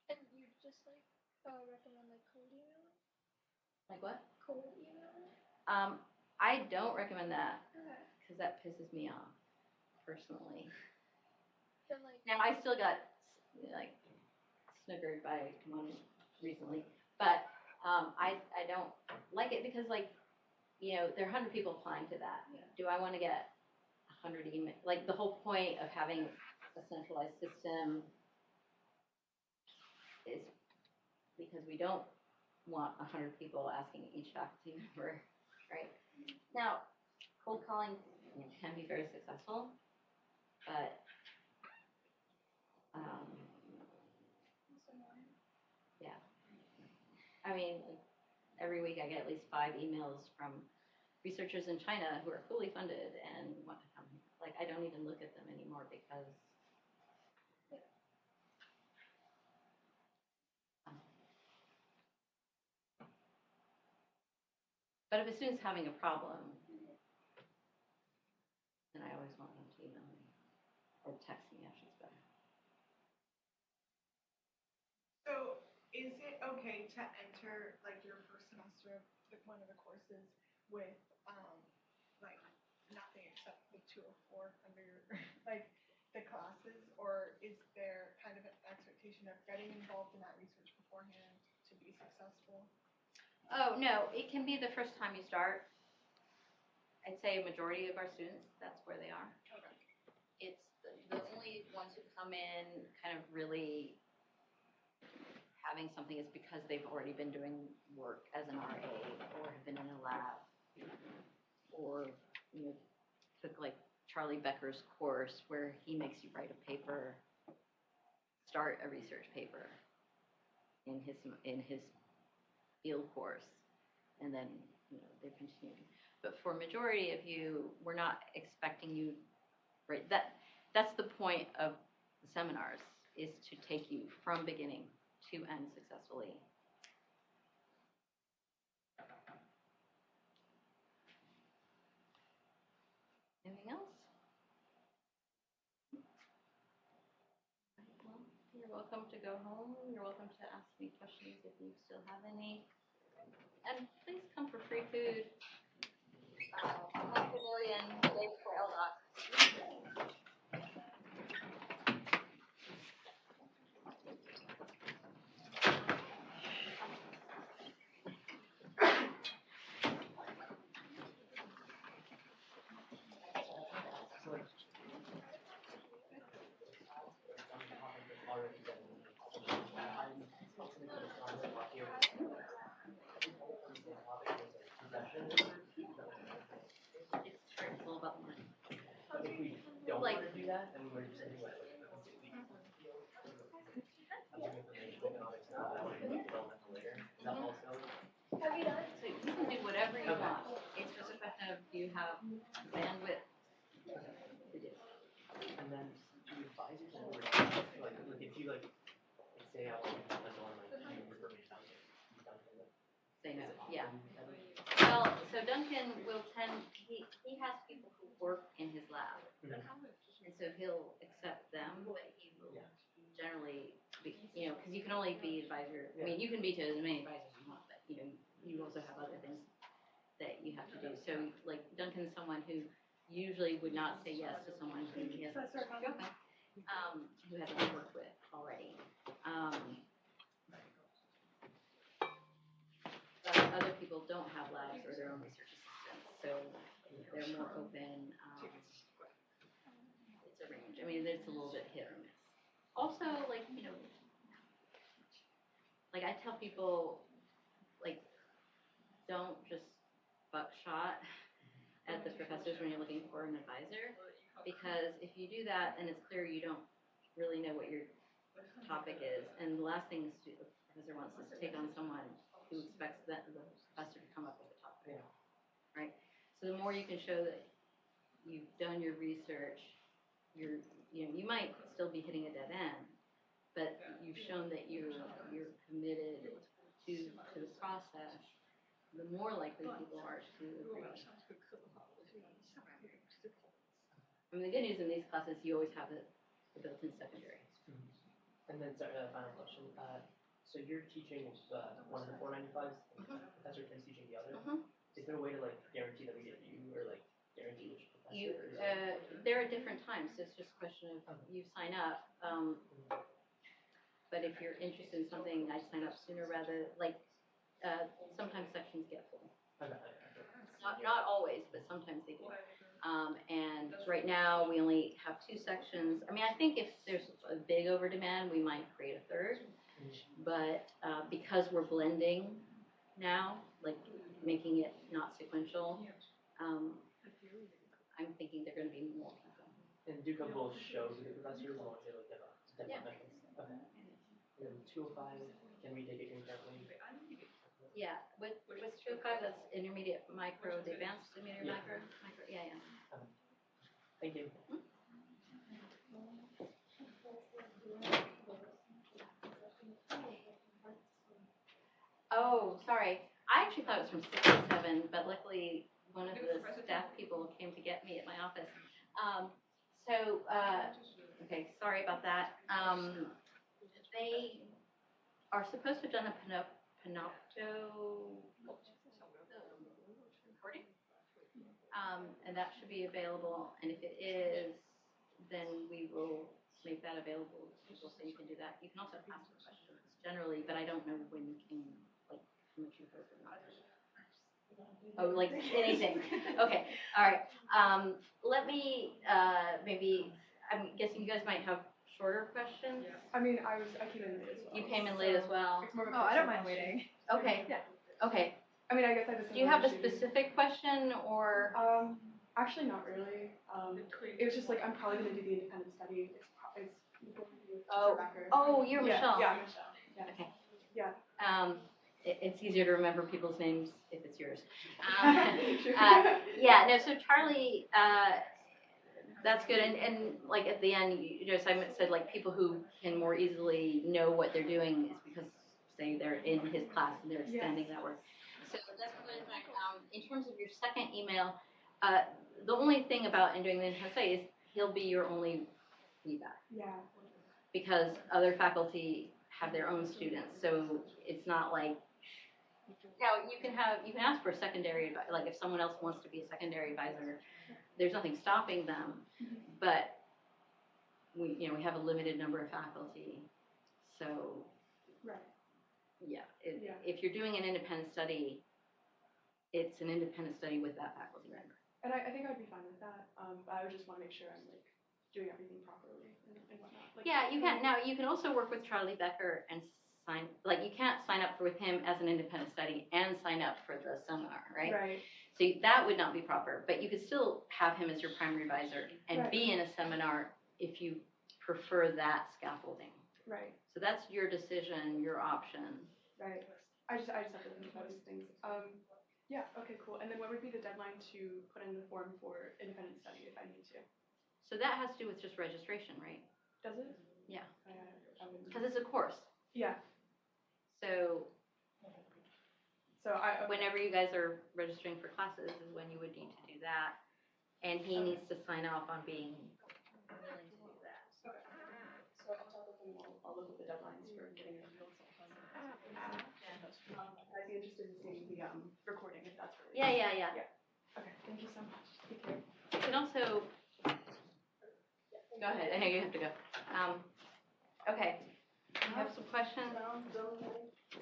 And you just recommend cold emailing? Like what? Cold emailing? I don't recommend that Okay. because that pisses me off personally. Then Now I still got snookered by one recently, but I don't like it because there are 100 people applying to that. Yeah. Do I want to get 100 emails? Like the whole point of having a centralized system is because we don't want 100 people asking each faculty member, right? Now, cold calling can be very successful, but yeah. I mean, every week I get at least 5 emails from researchers in China who are fully funded and want to come. I don't even look at them anymore because but if a student's having a problem, then I always want them to email me or text me, actually, it's better. So is it okay to enter your first semester of one of the courses with nothing except the 204 under your the classes, or is there kind of an expectation of getting involved in that research beforehand to be successful? Oh, no, it can be the first time you start. I'd say a majority of our students, that's where they are. Okay. It's the only ones who come in kind of really having something is because they've already been doing work as an RA or have been in a lab or took Charlie Becker's course where he makes you write a paper, start a research paper in his field course, and then they're continuing. But for a majority of you, we're not expecting you, right? That's the point of the seminars, is to take you from beginning to end successfully. Anything else? Well, you're welcome to go home. You're welcome to ask me questions if you still have any. And please come for free food. Pavilion, day before LDOC. don't Like- want to do that, then we're just gonna do it like completely. I'm giving information economics now, but I want to do developmental later. Is that also? Have you done it? So you can do whatever you Okay. want. It's just a question of, do you have bandwidth to do? And then do advisors or like if you like say I want to like information out there, you done with it? Say no, Is it yeah. often? Well, so Duncan will he has people who work in his lab. Mhm. And so he'll accept them, but he will Yeah. generally be, because you can only be advisor, I mean, you can be to as many advisors as you want, but, you also have other things that you have to do. So, like, Duncan's someone who usually would not say yes to someone who he hasn't, who hasn't worked with already. But other people don't have labs or their own research assistants, so they're more open. It's a range. I mean, it's a little bit hit or miss. Also, like, like I tell people, like, don't just buckshot at the professors when you're looking for an advisor, because if you do that, then it's clear you don't really know what your topic is, and the last thing the professor wants is to take on someone who expects the professor to come up with a topic, right? So the more you can show that you've done your research, you might still be hitting a dead end, but you've shown that you're committed to the process, the more likely people are to agree. I mean, the good news in these classes, you always have the built-in secondary. And then sorry, final question. So you're teaching one of the 495s, and Professor Tim's teaching the other. Is there a way to like guarantee that we get you, or like guarantee which professor? There are different times. So it's just a question of you sign up. But if you're interested in something, I sign up sooner rather. Like sometimes sections get full. Okay. Not always, but sometimes they do. And right now we only have 2 sections. I mean, I think if there's a big over demand, we might create a third. But because we're blending now, like making it not sequential, I'm thinking they're going to be more people. And do come both shows with the professors, or is it like different methods? Okay. And then 205, can we take it concurrently? Yeah, with 205, that's intermediate micro, the advanced intermediate micro. Yeah. Thank you. Oh, sorry. I actually thought it was from 6 to 7, but luckily one of the staff people came to get me at my office. Okay, sorry about that. They are supposed to have done a Panopto recording, and that should be available. And if it is, then we will make that available to people so you can do that. You can also ask questions generally, but I don't know when you can, like, how much you heard or not. Oh, like anything. Okay, all right. Let me maybe, I'm guessing you guys might have shorter questions. I mean, I came in late as well. You came in late as well. It's more of a Oh, I don't personal mind waiting. question. Okay. Yeah. Okay. I mean, I guess I have a Do you have a similar issue. specific question or? Actually not really. It was just like, I'm probably gonna do the independent study. It's going to be with Oh. Becker. Oh, you're Yeah, Michelle. yeah, Michelle. Yeah. Okay. Yeah. It's easier to remember people's names if it's yours. Sure. Yeah, no, so Charlie, that's good. And like at the end, Simon said like people who can more easily know what they're doing is because, say, they're in his class and they're extending that work. So that's good. In terms of your second email, the only thing about doing the intense study is he'll be your only feedback. Yeah. Because other faculty have their own students, so it's not like. Now you can ask for a secondary advisor. Like if someone else wants to be a secondary advisor, there's nothing stopping them. But we have a limited number of faculty, so Right. yeah. If you're doing an independent study, it's an independent study with that faculty member. And I think I'd be fine with that. But I would just want to make sure I'm like doing everything properly and whatnot. Like, Yeah, you can. Now you can also work with Charlie Becker and you can't sign up with him as an independent study and sign up for the seminar, right? Right. So that would not be proper, but you could still have him as your primary advisor and Right. be in a seminar if you prefer that scaffolding. Right. So that's your decision, your option. Right. I just have to think about these things. Yeah. Okay. Cool. And then what would be the deadline to put in the form for independent study if I need to? So that has to do with just registration, right? Does it? Yeah. Because Because it's a course. yeah. So So I. whenever you guys are registering for classes is when you would need to do that. And he needs to sign off on being willing to do that. Okay. So I'll talk with him. I'll look at the deadlines for getting it built. I'd be interested in seeing the recording if that's really. Yeah. Okay. Thank you so much. Take care. You can also, go ahead, I know you have to go. Okay, you have some questions? So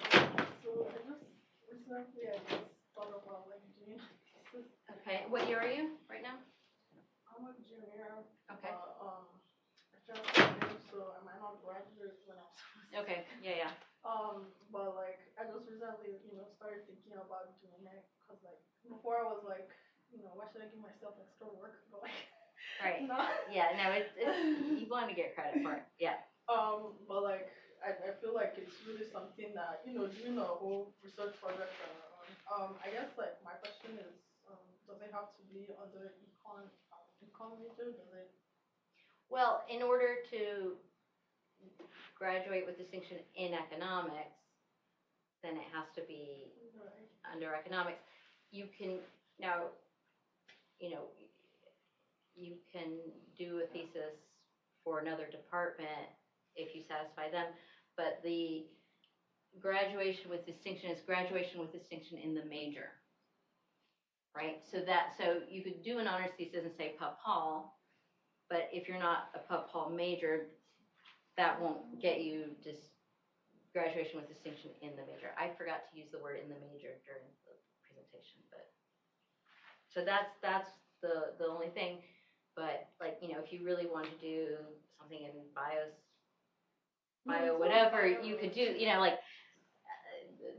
I just recently thought about like doing a thesis. Okay, what year are you right now? I'm a junior. Okay. I just finished, so I might not graduate when I'm supposed to. Okay, yeah. But like I just recently, started thinking about doing it because like before I was like, why should I give myself extra work? But like, Right. no. Yeah, no, it's you want to get credit for it, yeah. But like I feel like it's really something that doing a whole research project I guess like my question is does it have to be under econ major? Does it? Well, in order to graduate with distinction in economics, then it has to be Right. under economics. You can now, you can do a thesis for another department if you satisfy them, but the graduation with distinction is graduation with distinction in the major, right? So you could do an honors thesis and say Pub Paul, but if you're not a Pub Paul major, that won't get you just graduation with distinction in the major. I forgot to use the word in the major during the presentation, but so that's the only thing. But like if you really want to do something in bio whatever, you could do.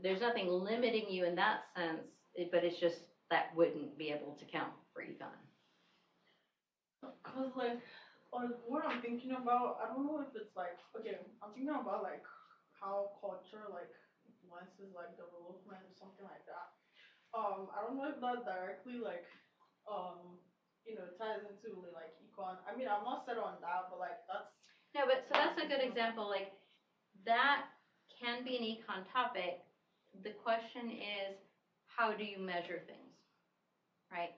There's nothing limiting you in that sense, but it's just that wouldn't be able to count for econ. Cause like what I'm thinking about, I don't know if it's like okay, I'm thinking about like how culture like influences like development or something like that. I don't know if that directly like ties into really like econ. I mean, I'm not set on that, but like that's. No, but so that's a good example. Like that can be an econ topic. The question is, how do you measure things, right?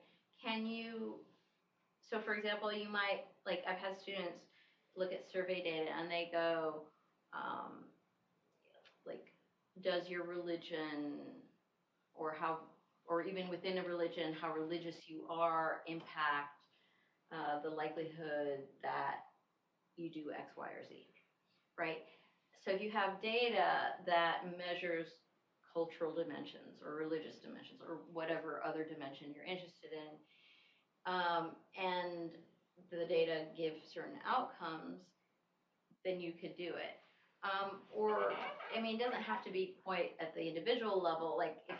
So for example, you might, like I've had students look at survey data and they go, like, does your religion or even within a religion, how religious you are impact the likelihood that you do X, Y, or Z, right? So if you have data that measures cultural dimensions or religious dimensions or whatever other dimension you're interested in, and the data give certain outcomes, then you could do it. It doesn't have to be quite at the individual level. Like if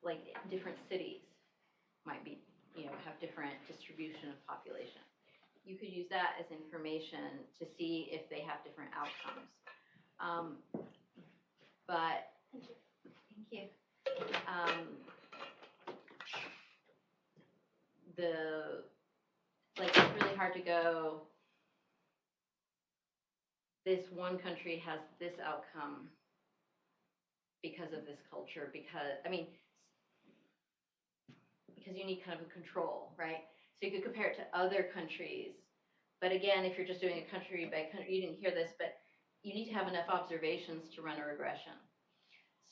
like different cities might be, have different distribution of population. You could use that as information to see if they have different outcomes. But thank you. It's really hard to go, this one country has this outcome because of this culture, because you need kind of a control, right? So you could compare it to other countries. But again, if you're just doing a country by country, you didn't hear this, but you need to have enough observations to run a regression.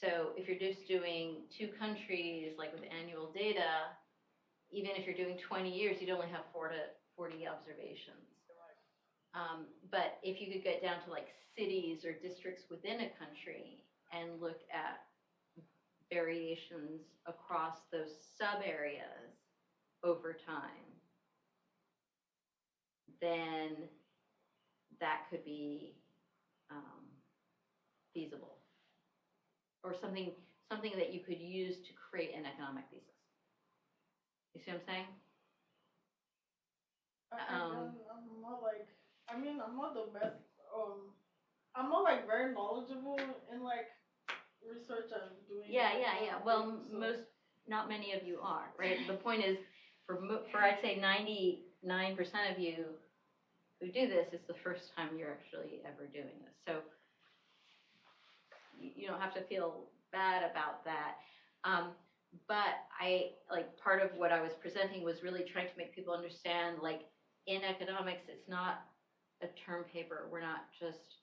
So if you're just doing 2 countries, like with annual data, even if you're doing 20 years, you'd only have 4 to 40 observations. But if you could get down to like cities or districts within a country and look at variations across those sub-areas over time, then that could be feasible. Or something something that you could use to create an economic thesis. You see what I'm saying? I'm not like, I mean, I'm not the best, I'm not like very knowledgeable in like research and doing. Yeah. Well, things, so. not many of you are, right? The point is, for I'd say 99% of you who do this, it's the first time you're actually ever doing this. So you don't have to feel bad about that. But part of what I was presenting was really trying to make people understand, like, in economics, it's not a term paper. We're not just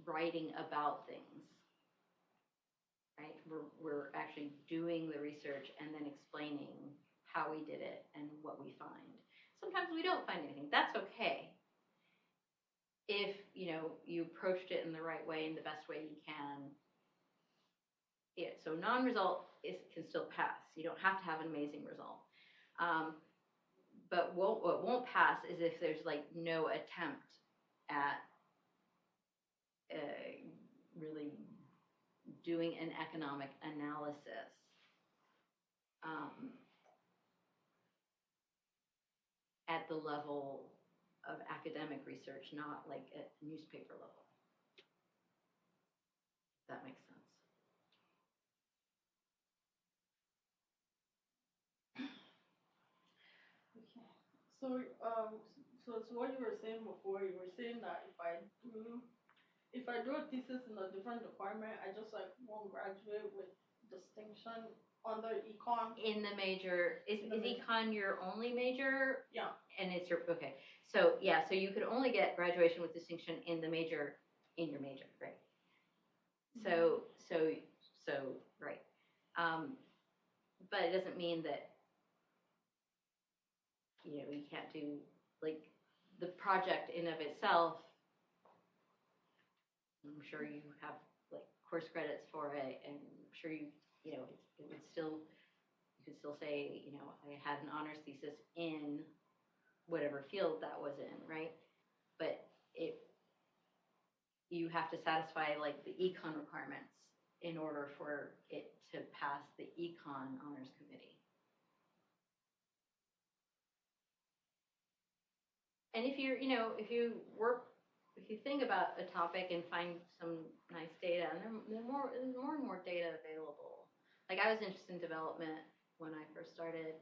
writing about things, right? We're actually doing the research and then explaining how we did it and what we find. Sometimes we don't find anything. That's okay. If, you approached it in the right way, in the best way you can. Yeah, so non-result can still pass. You don't have to have an amazing result. But what won't pass is if there's like no attempt at really doing an economic analysis at the level of academic research, not like at newspaper level. If that makes sense. Okay. So so what you were saying before, you were saying that if I do a thesis in a different department, I just like won't graduate with distinction under econ. In the major, is econ your only major? Yeah. And it's your, okay. So yeah, so you could only get graduation with distinction in the major, in your major, right? So right. But it doesn't mean that, you can't do, like, the project in of itself. I'm sure you have like course credits for it, and I'm sure it would still, you could still say, I had an honors thesis in whatever field that was in, right? But you have to satisfy like the econ requirements in order for it to pass the econ honors committee. And if you think about a topic and find some nice data, and there's more and more data available. Like, I was interested in development when I first started,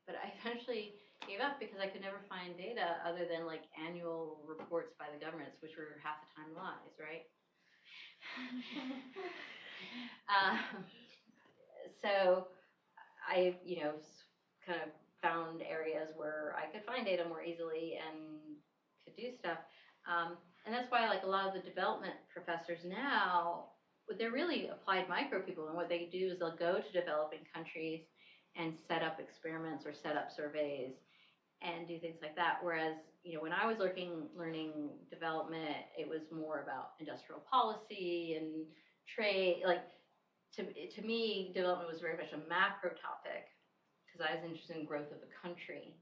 but I eventually gave up because I could never find data other than like annual reports by the governments, which were half the time lies, right? So I, kind of found areas where I could find data more easily and could do stuff. And that's why, like, a lot of the development professors now, they're really applied micro people, and what they do is they'll go to developing countries and set up experiments or set up surveys and do things like that. Whereas, when I was learning development, it was more about industrial policy and trade. Like, to me, development was very much a macro topic because I was interested in growth of the country.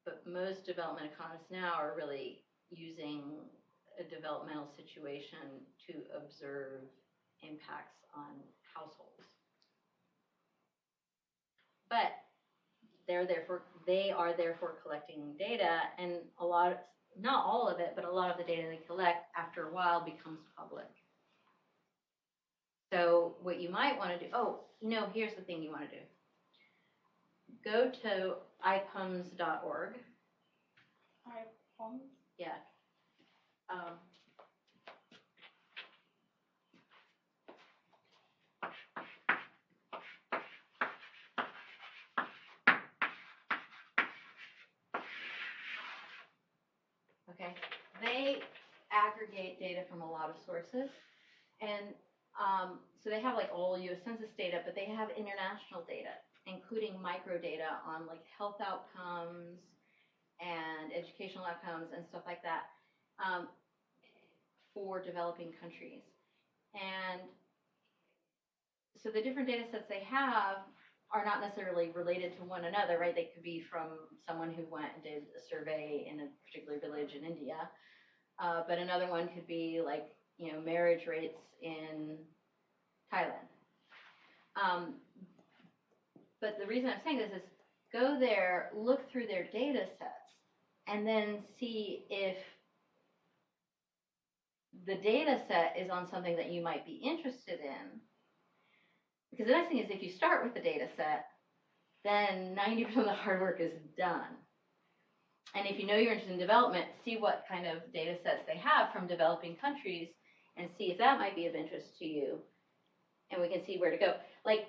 But most development economists now are really using a developmental situation to observe impacts on households. But they are therefore collecting data, and not all of it, but a lot of the data they collect after a while becomes public. So what you might want to do, here's the thing you want to do. Go to ipums.org. ipums? Yeah. Okay. They aggregate data from a lot of sources, and so they have like all U.S. Census data, but they have international data, including microdata on like health outcomes and educational outcomes and stuff like that for developing countries. And so the different data sets they have are not necessarily related to one another, right? They could be from someone who went and did a survey in a particular village in India, but another one could be like, marriage rates in Thailand. But the reason I'm saying this is go there, look through their data sets, and then see if the data set is on something that you might be interested in. Because the nice thing is if you start with the data set, then 90% of the hard work is done. And if you know you're interested in development, see what kind of data sets they have from developing countries and see if that might be of interest to you. And we can see where to go. Like,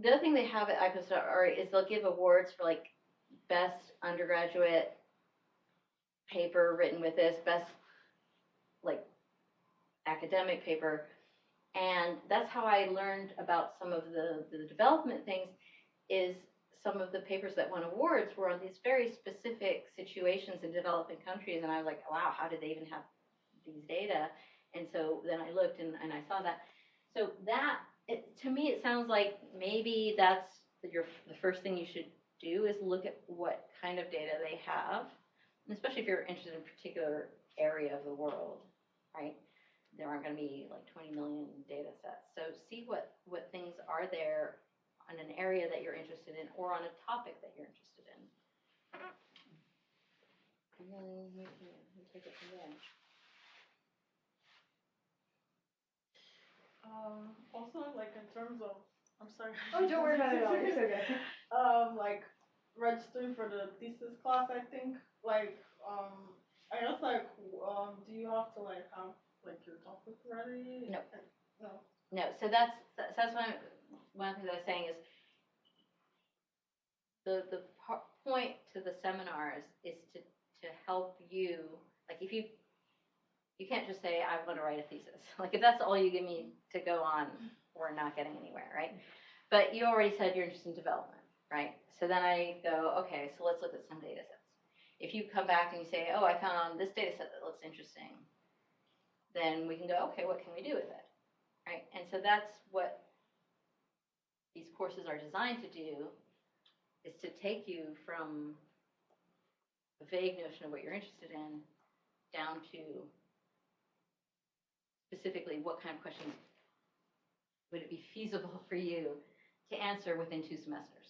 the other thing they have at IPOS.org is they'll give awards for, like, best undergraduate paper written with this, best, like, academic paper. And that's how I learned about some of the development things, is some of the papers that won awards were on these very specific situations in developing countries. And I was like, wow, how did they even have these data? And so then I looked and I saw that. So that, to me, it sounds like maybe that's the first thing you should do is look at what kind of data they have, and especially if you're interested in a particular area of the world, right? There aren't going to be like 20 million data sets. So see what things are there on an area that you're interested in or on a topic that you're interested in. And then you take it from there. Also, like in terms of, I'm sorry. Oh, don't worry about it at all. It's okay. Like registering for the thesis class, I think. Like, I guess like, do you have to like have like your topic ready? No. No. No. So that's one of the things I was saying is the point to the seminars is to help you. Like if you can't just say I want to write a thesis. Like if that's all you give me to go on, we're not getting anywhere, right? But you already said you're interested in development, right? So then I go, okay, so let's look at some data sets. If you come back and you say, oh, I found this data set that looks interesting, then we can go, okay, what can we do with it, right? And so that's what these courses are designed to do, is to take you from a vague notion of what you're interested in down to specifically what kind of questions would it be feasible for you to answer within 2 semesters,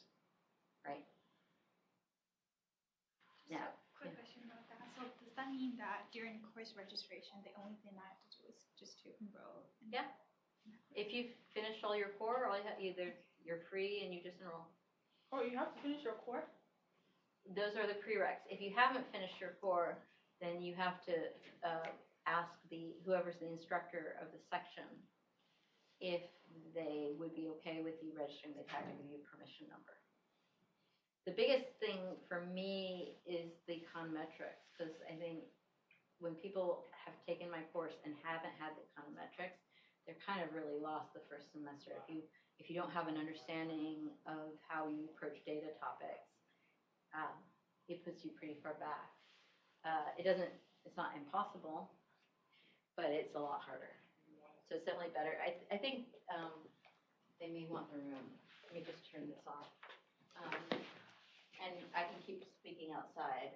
right? So, Now, quick question about that. So does that mean that during course registration, the only thing I have to do is just to enroll? Yeah. If you've finished all your core, you're free and you just enroll. Oh, you have to finish your core? Those are the prereqs. If you haven't finished your core, then you have to ask whoever's the instructor of the section if they would be okay with you registering. They'd have to give you a permission number. The biggest thing for me is the econometrics, because I think when people have taken my course and haven't had the econometrics, they're kind of really lost the first semester. If you don't have an understanding of how you approach data topics, it puts you pretty far back. It's not impossible, but it's a lot harder. So it's definitely better. I think they may want the room. Let me just turn this off. And I can keep speaking outside.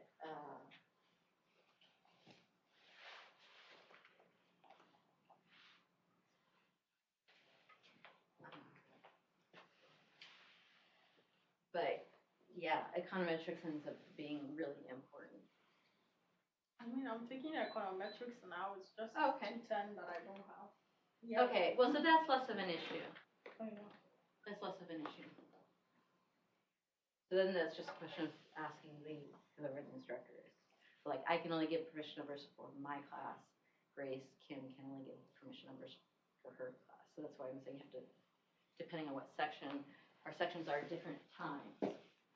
But yeah, econometrics ends up being really important. I mean, I'm taking econometrics now. It's just 210 that I don't have. Yeah. Okay, well, so that's less of an issue. Oh, yeah. That's less of an issue. So then that's just a question of asking whoever the instructor is. So like, I can only give permission numbers for my class. Kim can only give permission numbers for her class. So that's why I'm saying you have to, depending on what section, our sections are at different times.